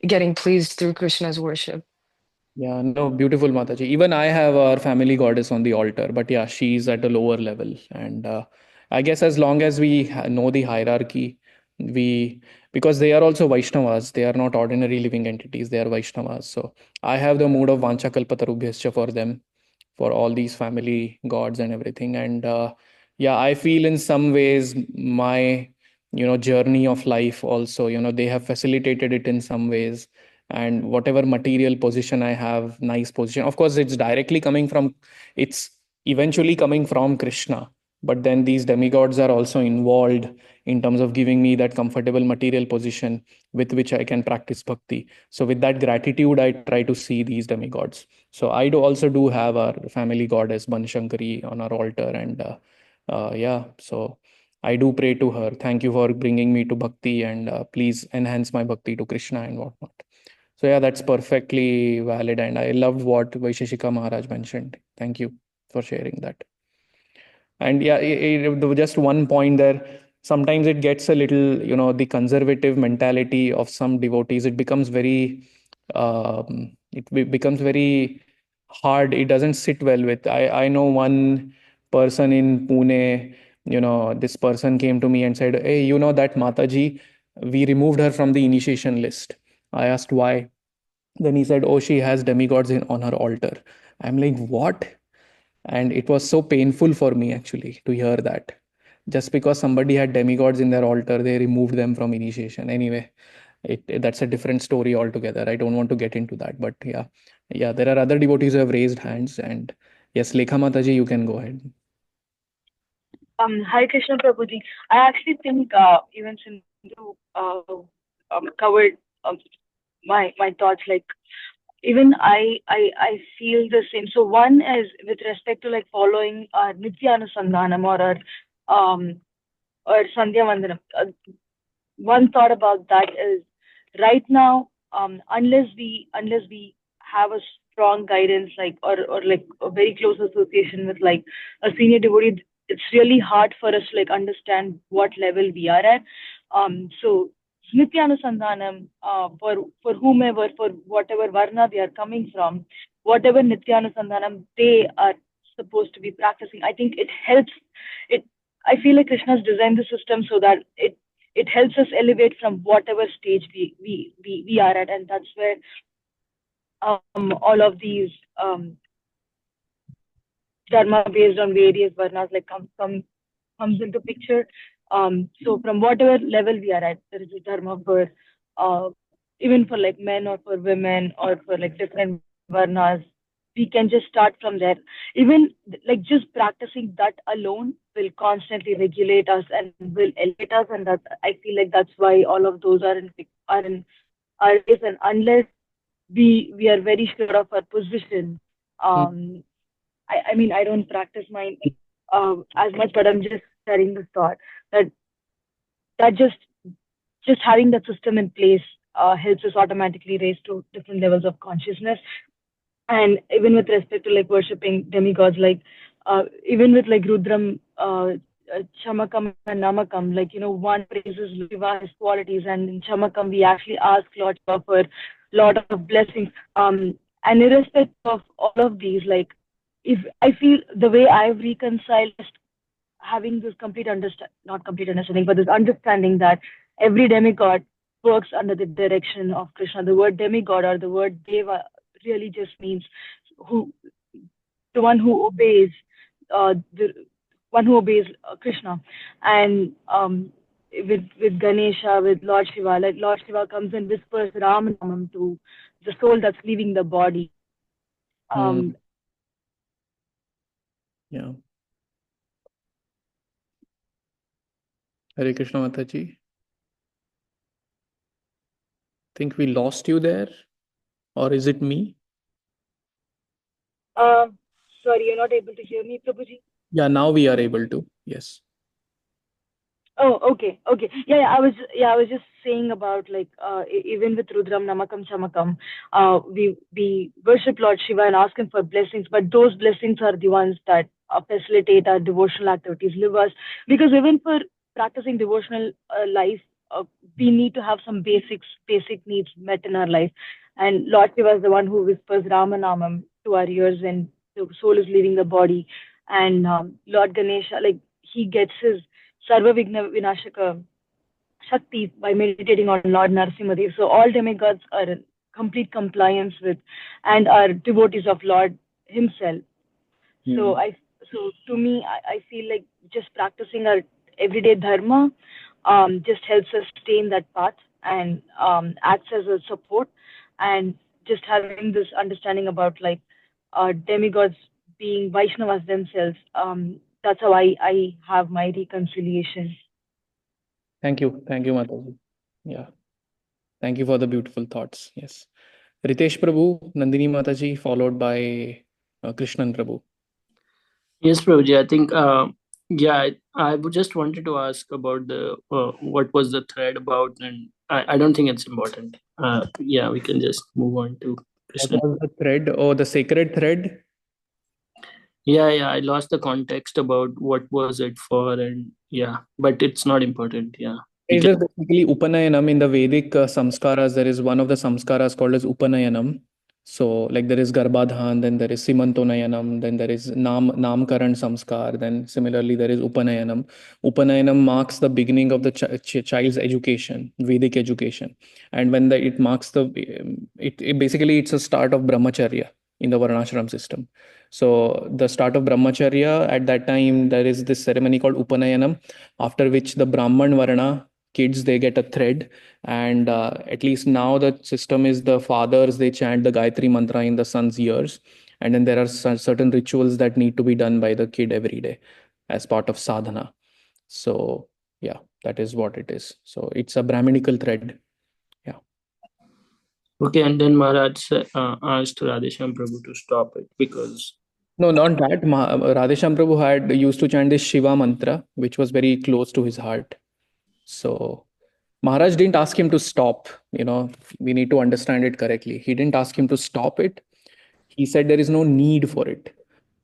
getting pleased through Krishna's worship. Yeah, no, beautiful Mataji. Even I have our family goddess on the altar, but yeah, she's at a lower level. And I guess as long as we know the hierarchy, because they are also Vaishnavas, they are not ordinary living entities, they are Vaishnavas. So I have the mood of Vanchakalpatarubhyascha for them, for all these family gods and everything. And yeah, I feel in some ways my, journey of life also, they have facilitated it in some ways. And whatever material position I have, nice position, of course it's eventually coming from Krishna, but then these demigods are also involved in terms of giving me that comfortable material position with which I can practice bhakti. So with that gratitude, I try to see these demigods. So I also do have our family goddess Banshankari on our altar, and yeah, so I do pray to her. Thank you for bringing me to bhakti, and please enhance my bhakti to Krishna and whatnot. So yeah, that's perfectly valid, and I loved what Vaisheshika Maharaj mentioned. Thank you for sharing that. And yeah, just one point there. Sometimes it gets a little, the conservative mentality of some devotees. It becomes very, becomes very hard. It doesn't sit well with. I know one person in Pune. This person came to me and said, "Hey, that Mataji, we removed her from the initiation list." I asked why. Then he said, "Oh, she has demigods on her altar." I'm like, "What?" And it was so painful for me actually to hear that. Just because somebody had demigods in their altar, they removed them from initiation. Anyway, that's a different story altogether. I don't want to get into that. But yeah, there are other devotees who have raised hands. And yes, Lekha Mataji, you can go ahead. Hi Krishna Prabhuji. I actually think even Sindhu covered my thoughts. Like even I feel the same. So one is with respect to like following our Nityanusandhanam um or Sandhya Vandanam. One thought about that is right now, unless we have a strong guidance, like or like a very close association with like a senior devotee, it's really hard for us to like understand what level we are at. So Nityanusandhanam, for whomever, for whatever varna they are coming from, whatever Nityanusandhanam they are supposed to be practicing, I think it helps. It I feel like Krishna's designed the system so that it helps us elevate from whatever stage we are at, and that's where all of these dharma based on various varnas like comes into picture. So from whatever level we are at, there is a dharma for even for like men or for women or for like different varnas. We can just start from there. Even like just practicing that alone will constantly regulate us and will elevate us, and that I feel like that's why all of those are in our place. And unless we are very sure of our position, um, I mean, I don't practice mine as much, but I'm just sharing this thought that that just having that system in place helps us automatically raise to different levels of consciousness. And even with respect to like worshipping demigods, like even with like Rudram, Chamakam and Namakam, like one praises Shiva, his qualities, and in Chamakam we actually ask Lord Shiva for a lot of blessings. And irrespective of all of these, like if I feel the way I've reconciled having this complete not complete understanding, but this understanding that every demigod works under the direction of Krishna. The word demigod or the word deva really just means who the one who obeys the one who obeys Krishna. And with Ganesha, with Lord Shiva, like Lord Shiva comes and whispers Ram Namam to the soul that's leaving the body. Yeah. Hare Krishna Mataji. Think we lost you there, or is it me? Sorry, you're not able to hear me, Prabhuji? Yeah, now we are able to. Yes. Oh, okay. I was just saying about like even with Rudram, Namakam, Chamakam, we worship Lord Shiva and ask him for blessings, but those blessings are the ones that facilitate our devotional activities, live us. Because even for practicing devotional life, we need to have some basic needs met in our life. And Lord Shiva is the one who whispers Ramanamam to our ears when the soul is leaving the body. And Lord Ganesha, like he gets his Sarva Vigna Vinashaka Shakti by meditating on Lord Narasimhadev. So all demigods are in complete compliance with and are devotees of Lord himself. So to me, I feel like just practicing our everyday dharma just helps us stay in that path and acts as a support. And just having this understanding about like demigods being Vaishnavas themselves, that's how I have my reconciliation. Thank you, Mataji. Yeah, thank you for the beautiful thoughts. Yes, Ritesh Prabhu, Nandini Mataji, followed by Krishnan Prabhu. Yes, Prabhuji. I think, I would just wanted to ask about the what was the thread about, and I don't think it's important. We can just move on to What Krishna. was the thread or the sacred thread? Yeah, I lost the context about what was it for, and but it's not important. Yeah. It's just basically Upanayanam in the Vedic samskaras. There is one of the samskaras called as Upanayanam. So, like there is Garbhadhan, then there is Simantonayanam, then there is Namkaran Samskar, then similarly there is Upanayanam. Upanayanam marks the beginning of the child's education, Vedic education. And when it marks it basically it's a start of Brahmacharya in the Varnashram system. So, the start of Brahmacharya, at that time, there is this ceremony called Upanayanam, after which the Brahman Varna kids they get a thread, and at least now the system is the fathers they chant the Gayatri mantra in the son's ears, and then there are certain rituals that need to be done by the kid every day as part of sadhana. So yeah, that is what it is. So it's a brahminical thread. Yeah. Okay, and then Maharaj asked Radhesham Prabhu to stop it because No, not that. Radhesham Prabhu had used to chant this Shiva mantra, which was very close to his heart. So Maharaj didn't ask him to stop. We need to understand it correctly. He didn't ask him to stop it. he said there is no need for it.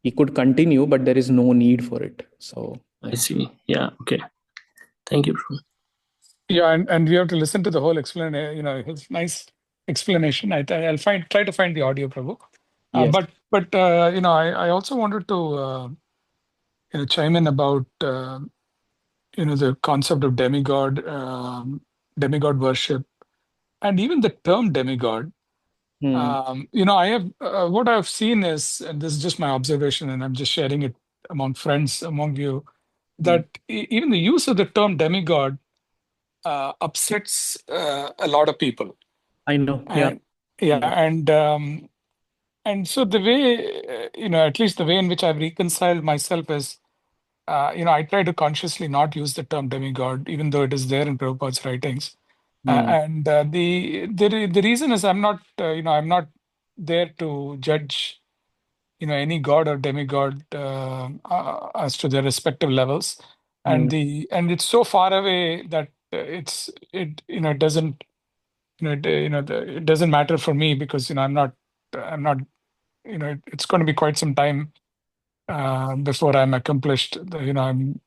He could continue, but there is no need for it. So I see. Yeah. Okay. Thank you, Prabhu. Yeah, and we have to listen to the whole explanation. His nice explanation. I'll try to find the audio, Prabhu. yes. But I also wanted to chime in about the concept of demigod, demigod worship, and even the term demigod. I have what I've seen is, and this is just my observation, and I'm just sharing it among friends, among you, that even the use of the term demigod upsets a lot of people. I know. Yeah. And yeah, and so the way at least the way in which I've reconciled myself is, I try to consciously not use the term demigod, even though it is there in Prabhupada's writings. And the reason is I'm not there to judge any god or demigod as to their respective levels, and it's so far away that it doesn't it doesn't matter for me, because I'm not it's going to be quite some time before I'm accomplished. I'm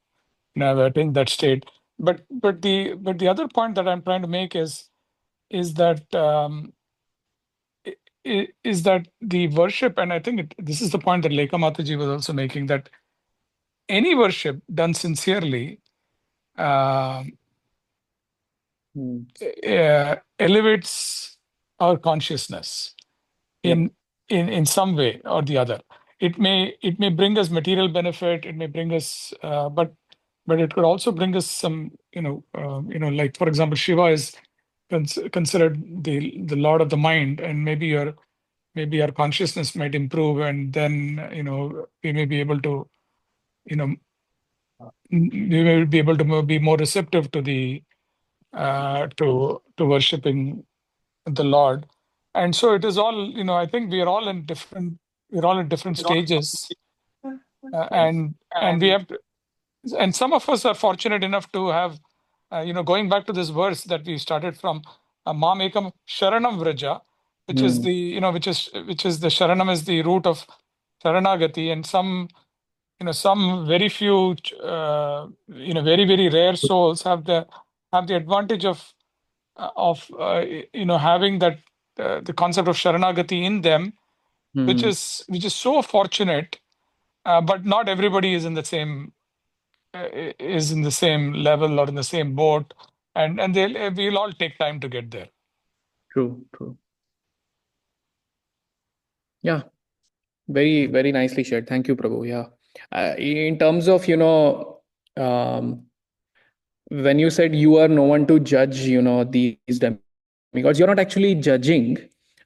never attained that state. But the other point that I'm trying to make is that is that the worship, and I think this is the point that Lekha Mataji was also making, that any worship done sincerely elevates our consciousness in some way or the other. It may bring us material benefit. It may bring us, but it could also bring us some, like for example, Shiva is considered the lord of the mind, and maybe our consciousness might improve, and then we may be able to you know we may be able to be more receptive to the to worshiping the Lord. And so it is all, I think we're all in different stages, and we have to, and some of us are fortunate enough to have, going back to this verse that we started from, Mam Ekam Sharanam Vraja, which is the, which is the Sharanam is the root of Sharanagati, and some very few, very, very rare souls have the advantage of having that the concept of Sharanagati in them, which is so fortunate, but not everybody is in the same level or in the same boat, and we'll all take time to get there. True. Yeah. Very, very nicely shared. Thank you, Prabhu. Yeah. In terms of, um, when you said you are no one to judge, these demigods, you're not actually judging.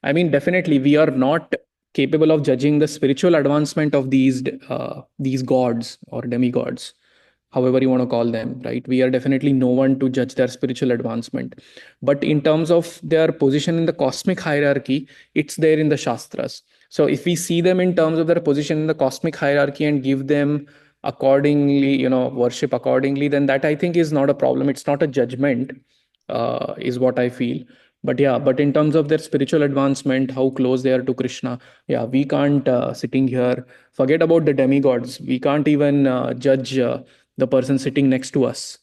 I mean, definitely, we are not capable of judging the spiritual advancement of these gods or demigods, however you want to call them, right? We are definitely no one to judge their spiritual advancement. But in terms of their position in the cosmic hierarchy, it's there in the Shastras. So if we see them in terms of their position in the cosmic hierarchy and give them accordingly, worship accordingly, then that I think is not a problem. It's not a judgment, is what I feel. But yeah, but in terms of their spiritual advancement, how close they are to Krishna, yeah, we can't, sitting here, forget about the demigods. We can't even judge the person sitting next to us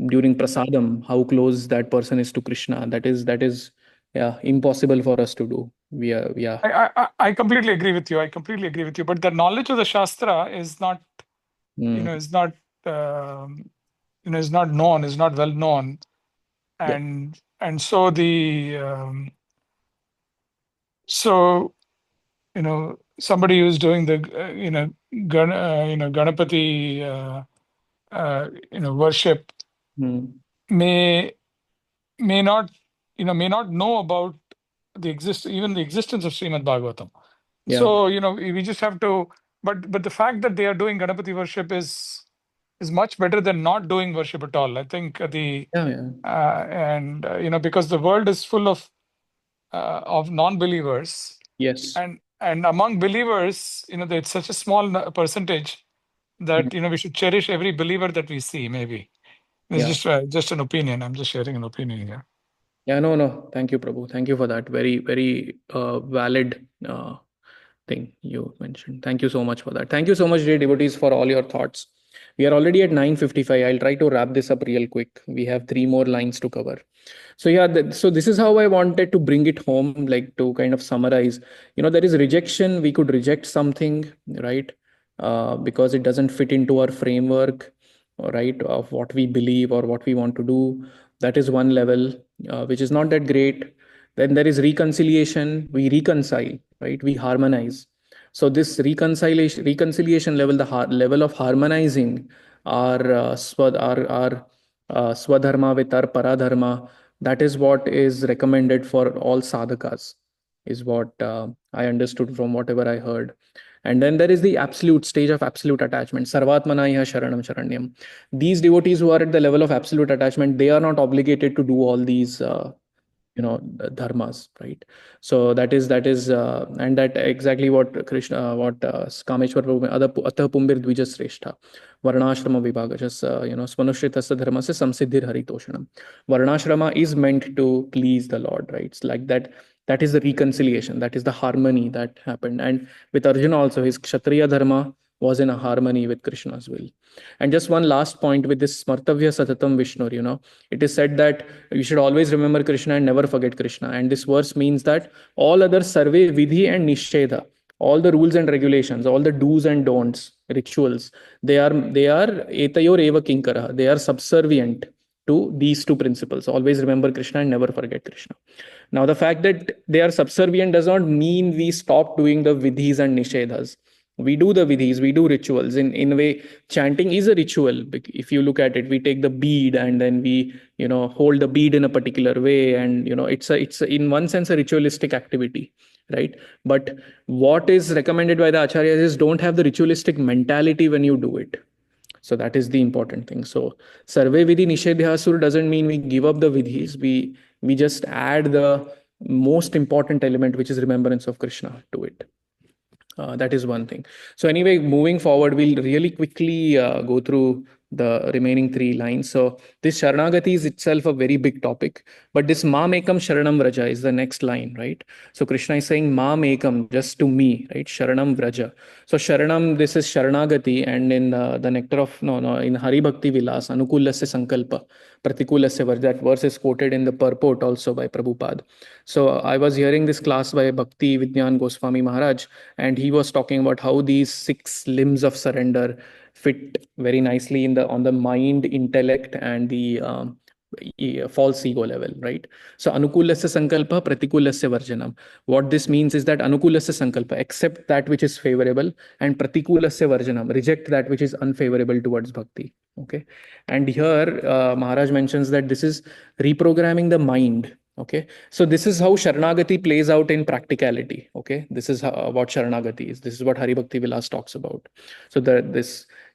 during prasadam, how close that person is to Krishna. That is yeah, impossible for us to do. We are, yeah. I completely agree with you. But the knowledge of the Shastra is not, is not, is not known, is not well known, and so somebody who's doing the Ganapati worship may not know about the existence of Srimad Bhagavatam. Yeah. So we just have to, but the fact that they are doing Ganapati worship is much better than not doing worship at all. I think because the world is full of non-believers. Yes. And among believers, it's such a small percentage that we should cherish every believer that we see. Maybe it's just an opinion. I'm just sharing an opinion here. Yeah, no. Thank you, Prabhu. Thank you for that. Very, very valid thing thing you mentioned. Thank you so much for that. Thank you so much, dear devotees, for all your thoughts. We are already at 9:55. I'll try to wrap this up real quick. We have three more lines to cover. So yeah, so this is how I wanted to bring it home, like to kind of summarize. There is rejection. We could reject something, right? Because it doesn't fit into our framework, right, of what we believe or what we want to do. That is one level, which is not that great. Then there is reconciliation. We reconcile, right? We harmonize. So this reconciliation level, the level of harmonizing our swadharma with our paradharma, that is what is recommended for all sadhakas, is what I understood from whatever I heard. And then there is the absolute stage of absolute attachment, sarvatmanaya sharanam sharanyam. These devotees who are at the level of absolute attachment, they are not obligated to do all these dharmas, right? So that is and that exactly what Krishna, what Kameshwar Prabhu, atah pumbir dvija sreshta varnashrama vibhagajas, svanushrita dharmasya samsiddhir haritoshanam. Varnashrama is meant to please the Lord, right? It's like that. That is the reconciliation, that is the harmony that happened. And with Arjuna also, his kshatriya dharma was in a harmony with Krishna's will. And just one last point with this smartavya satatam Vishnu, it is said that you should always remember Krishna and never forget Krishna. And this verse means that all other sarve vidhi and nishcheda, all the rules and regulations, all the do's and don'ts, rituals, they are etayor eva kinkara. They are subservient to these two principles. Always remember Krishna and never forget Krishna. Now, the fact that they are subservient does not mean we stop doing the vidhis and nishedhas. We do the vidhis, we do rituals. In a way, chanting is a ritual. If you look at it, we take the bead and then we hold the bead in a particular way, and it's in one sense a ritualistic activity, right? But what is recommended by the acharyas is don't have the ritualistic mentality when you do it. So that is the important thing. So sarve vidhi nishedhyasur doesn't mean we give up the vidhis. We just add the most important element, which is remembrance of Krishna, to it. That is one thing. So anyway, moving forward, we'll really quickly go through the remaining three lines. So this Sharanagati is itself a very big topic, but this Mamekam Sharanam Vraja is the next line, right? So Krishna is saying Mamekam, just to me, right? Sharanam Vraja. So Sharanam, this is Sharanagati, and in the nectar of, no, in Hari Bhakti Vilas, Anukulasya Sankalpa, Pratikulasya Varja, that verse is quoted in the purport also by Prabhupada. So I was hearing this class by Bhakti Vidyan Goswami Maharaj, and he was talking about how these 6 limbs of surrender fit very nicely on the mind, intellect, and the false ego level, right? So anukulasya sankalpa, pratikulasya varjanam. What this means is that anukulasya sankalpa, accept that which is favorable, and pratikulasya varjanam, reject that which is unfavorable towards bhakti. Okay, and here Maharaj mentions that this is reprogramming the mind. Okay, so this is how Sharanagati plays out in practicality. Okay, this is what Sharanagati is. This is what Hari Bhakti Vilas talks about. So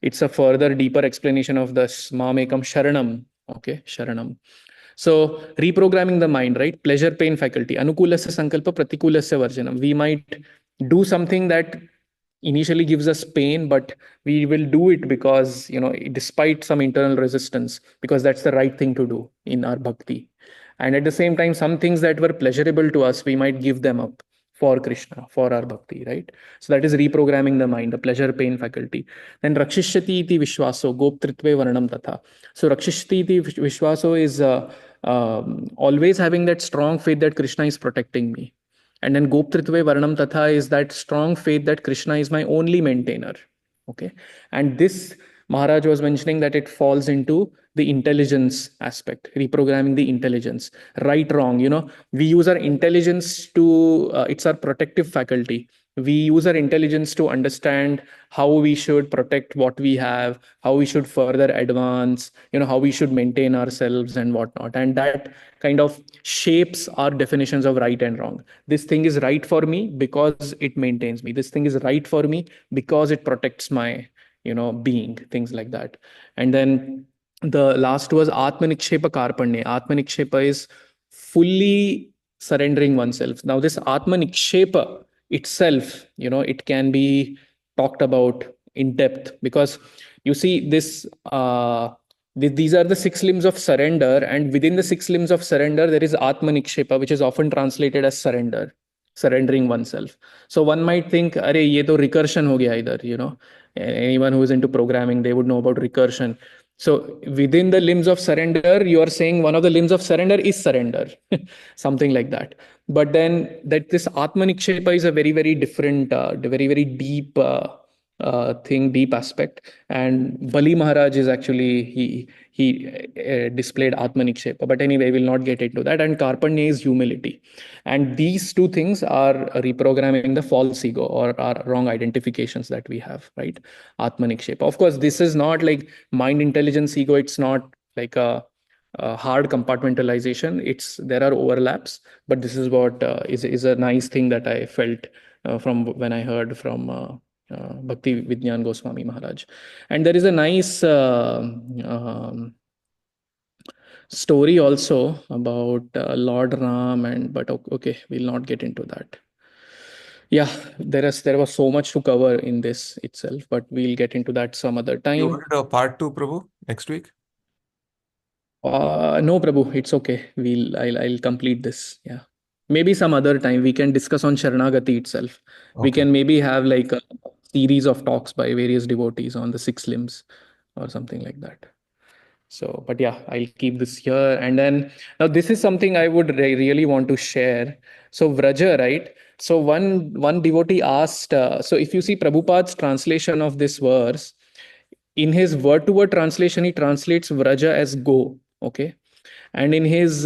it's a further deeper explanation of the Mamekam Sharanam. Okay, Sharanam. So reprogramming the mind, right? Pleasure, pain, faculty. Anukulasya sankalpa, pratikulasya varjanam. We might do something that initially gives us pain, but we will do it because, despite some internal resistance, because that's the right thing to do in our bhakti. And at the same time, some things that were pleasurable to us, we might give them up for Krishna, for our bhakti, right? So that is reprogramming the mind, the pleasure pain faculty. Then rakshishyati iti vishwaso goptritve varnam tatha. So rakshishyati iti vishwaso is always having that strong faith that Krishna is protecting me. And then goptritve varnam tatha is that strong faith that Krishna is my only maintainer. Okay. And this Maharaj was mentioning that it falls into the intelligence aspect, reprogramming the intelligence. Right, wrong, we use our intelligence to, it's our protective faculty. We use our intelligence to understand how we should protect what we have, how we should further advance, how we should maintain ourselves and whatnot. And that kind of shapes our definitions of right and wrong. This thing is right for me because it maintains me. This thing is right for me because it protects my being, things like that. And then the last was Atmanikshepa Karpanye. Atmanikshepa is fully surrendering oneself. Now, this Atmanikshepa itself, it can be talked about in depth, because you see this, these are the 6 limbs of surrender, and within the 6 limbs of surrender, there is Atmanikshepa, which is often translated as surrender. surrendering oneself. So one might think, "Arey, ye to recursion ho gaya idhar," Anyone who is into programming, they would know about recursion. So within the limbs of surrender, you are saying one of the limbs of surrender is surrender, something like that. But then that this Atmanikshepa is a very, very different, very, very deep thing, deep aspect. And Bali Maharaj is actually, he displayed Atmanikshepa. But anyway, we will not get into that. And Karpanya is humility. And these two things are reprogramming the false ego or our wrong identifications that we have, right? Atmanikshepa. Of course, this is not like mind intelligence ego. It's not like a hard compartmentalization. There are overlaps, but this is what is a nice thing that I felt from when I heard from Bhakti Vidyan Goswami Maharaj. And there is a nice story also about Lord Ram, but okay, we'll not get into that. Yeah, there was so much to cover in this itself, but we'll get into that some other You time. want to do a part 2, Prabhu, next week? No, Prabhu, it's okay. I'll complete this. Yeah, maybe some other time we can discuss on Sharanagati itself. We Okay. can maybe have like a series of talks by various devotees on the 6 limbs or something like that. So, but yeah, I'll keep this here. And then now this is something I would really want to share. So Vraja, right? So one devotee asked. So if you see Prabhupada's translation of this verse, in his word-to-word translation, he translates Vraja as go. Okay. And in his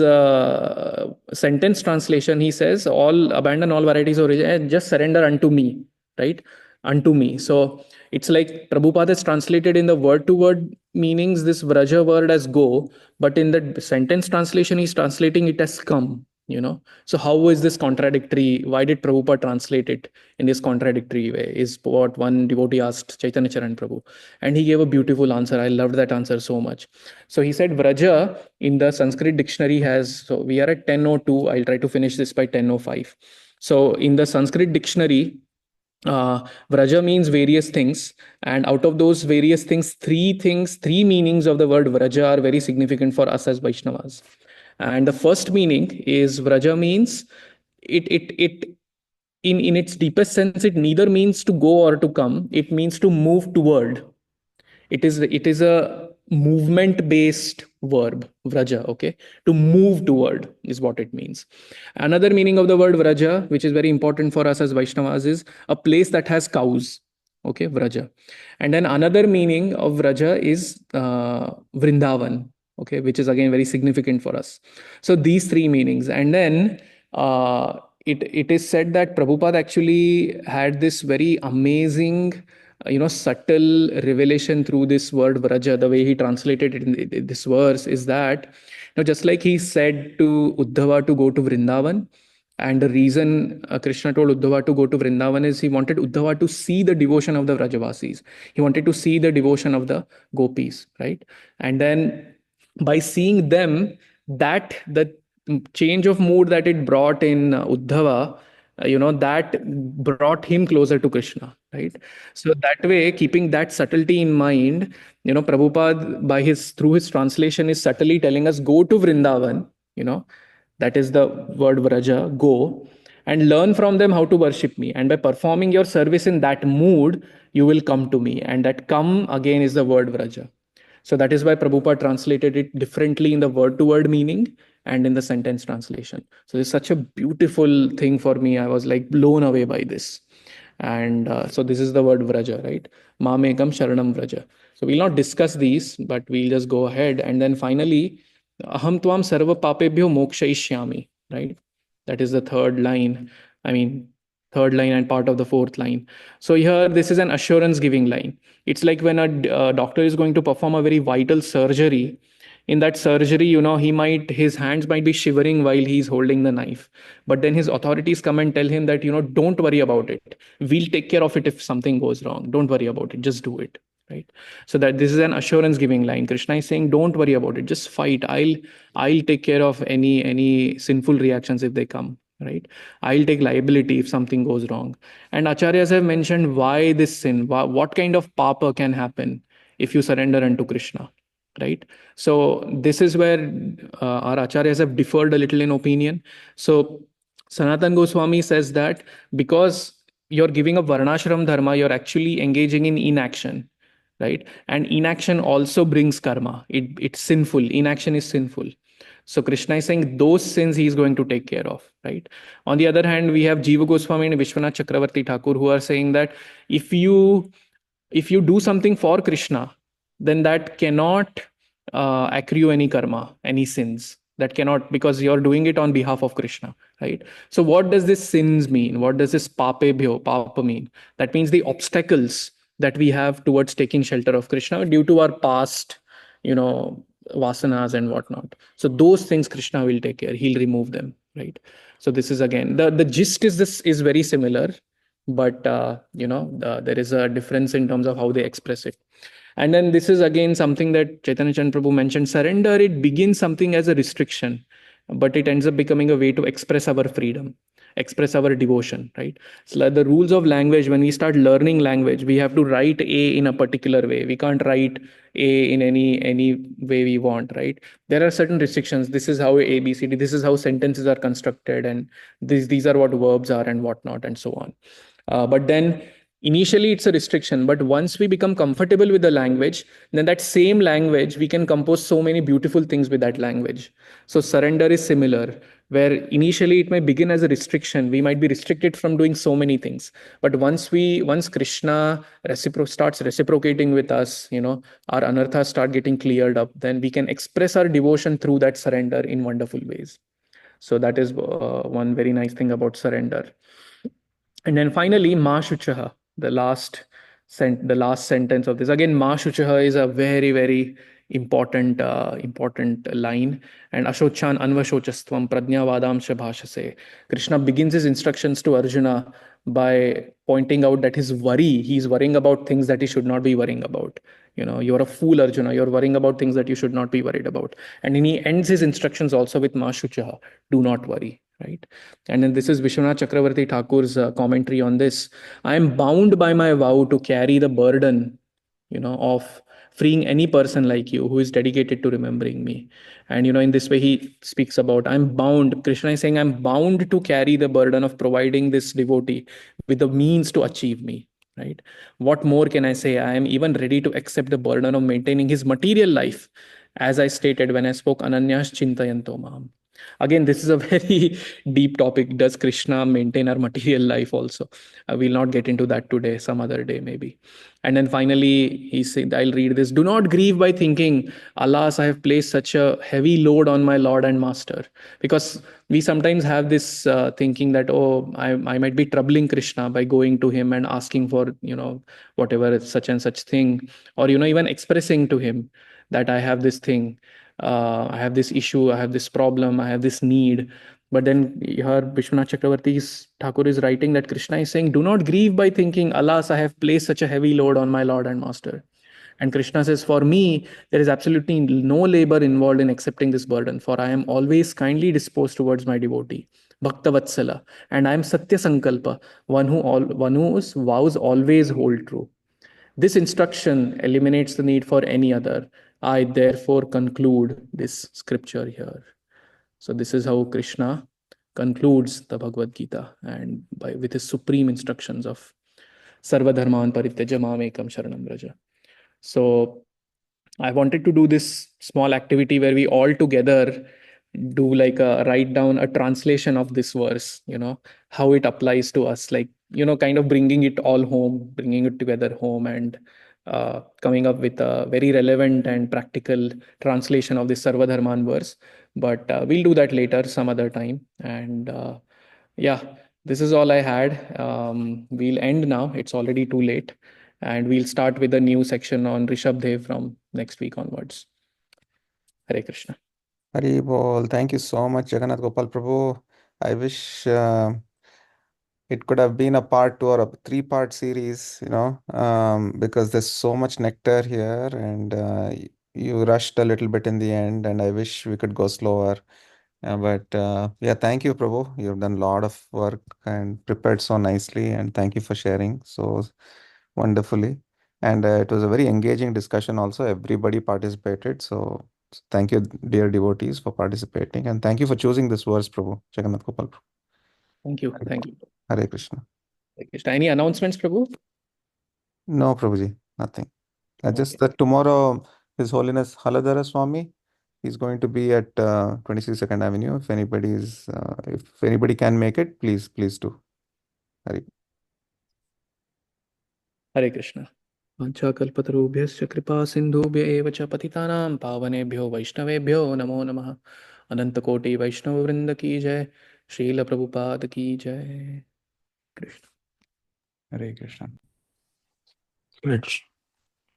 sentence translation, he says, "All abandon all varieties of religion and just surrender unto me," right? Unto me. So it's like Prabhupada has translated in the word-to-word meanings this Vraja word as go, but in the sentence translation, he's translating it as come. So how is this contradictory? Why did Prabhupada translate it in this contradictory way? Is what one devotee asked Chaitanya Charan Prabhu. And he gave a beautiful answer. I loved that answer so much. So he said Vraja in the Sanskrit dictionary has, so we are at 10:02. I'll try to finish this by 10:05. So in the Sanskrit dictionary, Vraja means various things, and out of those various things, three meanings of the word Vraja are very significant for us as Vaishnavas. And the first meaning is Vraja means it in its deepest sense, it neither means to go or to come, it means to move toward. It is a movement based verb, vraja. Okay, to move toward is what it means. Another meaning of the word vraja, which is very important for us as Vaishnavas, is a place that has cows. Okay, vraja. And then another meaning of vraja is Vrindavan. Okay, which is again very significant for us. So these three meanings. And then it is said that Prabhupada actually had this very amazing subtle revelation through this word vraja. The way he translated it in this verse is that, just like he said to Uddhava to go to Vrindavan, and the reason Krishna told Uddhava to go to Vrindavan is he wanted Uddhava to see the devotion of the Vrajavasis. He wanted to see the devotion of the gopis, right? And then by seeing them, that the change of mood that it brought in Uddhava, that brought him closer to Krishna, right? So that way, keeping that subtlety in mind, Prabhupada through his translation is subtly telling us, go to Vrindavan, that is the word Vraja, go and learn from them how to worship me. And by performing your service in that mood, you will come to me. And that come again is the word Vraja. So that is why Prabhupada translated it differently in the word-to-word meaning and in the sentence translation. So it's such a beautiful thing for me. I was like blown away by this. And so this is the word Vraja, right? Mamekam Sharanam Vraja. So we'll not discuss these, but we'll just go ahead. And then finally, Aham Tvam Sarva Papebhyo Mokshayishyami, right? That is the third line. I mean, third line and part of the fourth line. So here, this is an assurance giving line. It's like when a doctor is going to perform a very vital surgery. In that surgery, his hands might be shivering while he's holding the knife. But then his authorities come and tell him that, don't worry about it. We'll take care of it if something goes wrong. Don't worry about it. Just do it. Right. So that this is an assurance giving line. Krishna is saying, don't worry about it. Just fight. I'll take care of any sinful reactions if they come. Right. I'll take liability if something goes wrong. And acharyas have mentioned why this sin, what kind of papa can happen if you surrender unto Krishna, right? So this is where our acharyas have differed a little in opinion. So Sanatan Goswami says that because you're giving a varnashram dharma, you're actually engaging in inaction, right? And inaction also brings karma. It's sinful. Inaction is sinful. So Krishna is saying those sins he is going to take care of, right? On the other hand, we have Jiva Goswami and Vishwanath Chakravarti Thakur who are saying that if you if you do something for Krishna, then that cannot accrue any karma, any sins. That cannot, because you're doing it on behalf of Krishna, right? So, what does this sins mean? What does this papa mean? That means the obstacles that we have towards taking shelter of Krishna due to our past, you know, vasanas and whatnot. So, those things Krishna will take care. He'll remove them, right? So, this is again the gist is this is very similar, but there is a difference in terms of how they express it. And then this is again something that Chaitanya Chan Prabhu mentioned. Surrender, it begins something as a restriction, but it ends up becoming a way to express our freedom, express our devotion, right? So like the rules of language, when we start learning language, we have to write a in a particular way. We can't write a in any way we want, right? There are certain restrictions. This is how a b c d, this is how sentences are constructed, and these are what verbs are and whatnot, and so on. But then initially it's a restriction, but once we become comfortable with the language, then that same language we can compose so many beautiful things with that language. So surrender is similar, where initially it may begin as a restriction. We might be restricted from doing so many things, but once Krishna starts reciprocating with us, our anarthas start getting cleared up, then we can express our devotion through that surrender in wonderful ways. So that is one very nice thing about surrender. And then finally, Ma Shuchaha, the last sentence of this. Again, Ma Shuchaha is a very, very important line. And Ashochan Anvashochastvam Prajnavadam Shabhashase. Krishna begins his instructions to Arjuna by pointing out that he's worrying about things that he should not be worrying about. You're a fool, Arjuna. You're worrying about things that you should not be worried about. And then he ends his instructions also with Ma Shuchaha, do not worry, right? And then this is Vishwanath Chakravarti Thakur's commentary on this. I am bound by my vow to carry the burden, of freeing any person like you who is dedicated to remembering me. And, in this way, he speaks about, I'm bound. Krishna is saying, I'm bound to carry the burden of providing this devotee with the means to achieve me, right? What more can I say? I am even ready to accept the burden of maintaining his material life, as I stated when I spoke Ananyas Chintayanto Mam. Again, this is a very deep topic. Does Krishna maintain our material life also? We'll not get into that today, some other day maybe. And then finally, he said, I'll read this. Do not grieve by thinking, alas, I have placed such a heavy load on my Lord and Master. Because we sometimes have this thinking that, oh, I might be troubling Krishna by going to him and asking for, whatever such and such thing. Or, even expressing to him that I have this thing. I have this issue, I have this problem, I have this need. But then here Vishwanath Chakravarti Thakur is writing that Krishna is saying, do not grieve by thinking, alas, I have placed such a heavy load on my Lord and Master. And Krishna says, for me, there is absolutely no labor involved in accepting this burden, for I am always kindly disposed towards my devotee, Bhakta Vatsala, and I am Satya Sankalpa, one whose vows always hold true. This instruction eliminates the need for any other. I therefore conclude this scripture here. So this is how Krishna concludes the Bhagavad Gita, and with his supreme instructions of Sarva Dharman Parityaja Mamekam Sharanam Vraja. So I wanted to do this small activity where we all together do like a write down a translation of this verse, how it applies to us, like, kind of bringing it all home, bringing it together home, and coming up with a very relevant and practical translation of this Sarva Dharman verse. But we'll do that later, some other time. And yeah, this is all I had. We'll end now. It's already too late. And we'll start with a new section on Rishabh Dev from next week onwards. Hare Krishna. Hari Bol. Thank you so much, Jagannath Gopal Prabhu. I wish it could have been a part 2 or a 3-part series, because there's so much nectar here, and you rushed a little bit in the end, and I wish we could go slower. But yeah, thank you, Prabhu. You've done a lot of work and prepared so nicely, and thank you for sharing so wonderfully. And it was a very engaging discussion also. Everybody participated. So thank you, dear devotees, for participating. And thank you for choosing this verse, Prabhu. Jagannath Gopal Prabhu. Thank you. Thank you. Hare Krishna. Hare Krishna. Any announcements, Prabhu? No, Prabhuji, nothing. Just Okay. that tomorrow, His Holiness Haladhara Swami, he's going to be at 22nd Avenue. If anybody can make it, please do. Hare. Hare Krishna. वाञ्छाकल्पतरुभ्यश्च कृपा सिन्धुभ्य एव च पतितानां पावनेभ्यो वैष्णवेभ्यो नमो नमः। अनंतकोटि वैष्णव वृंद की जय। श्रील प्रभुपाद की जय। कृष्ण। Hare Krishna. Great.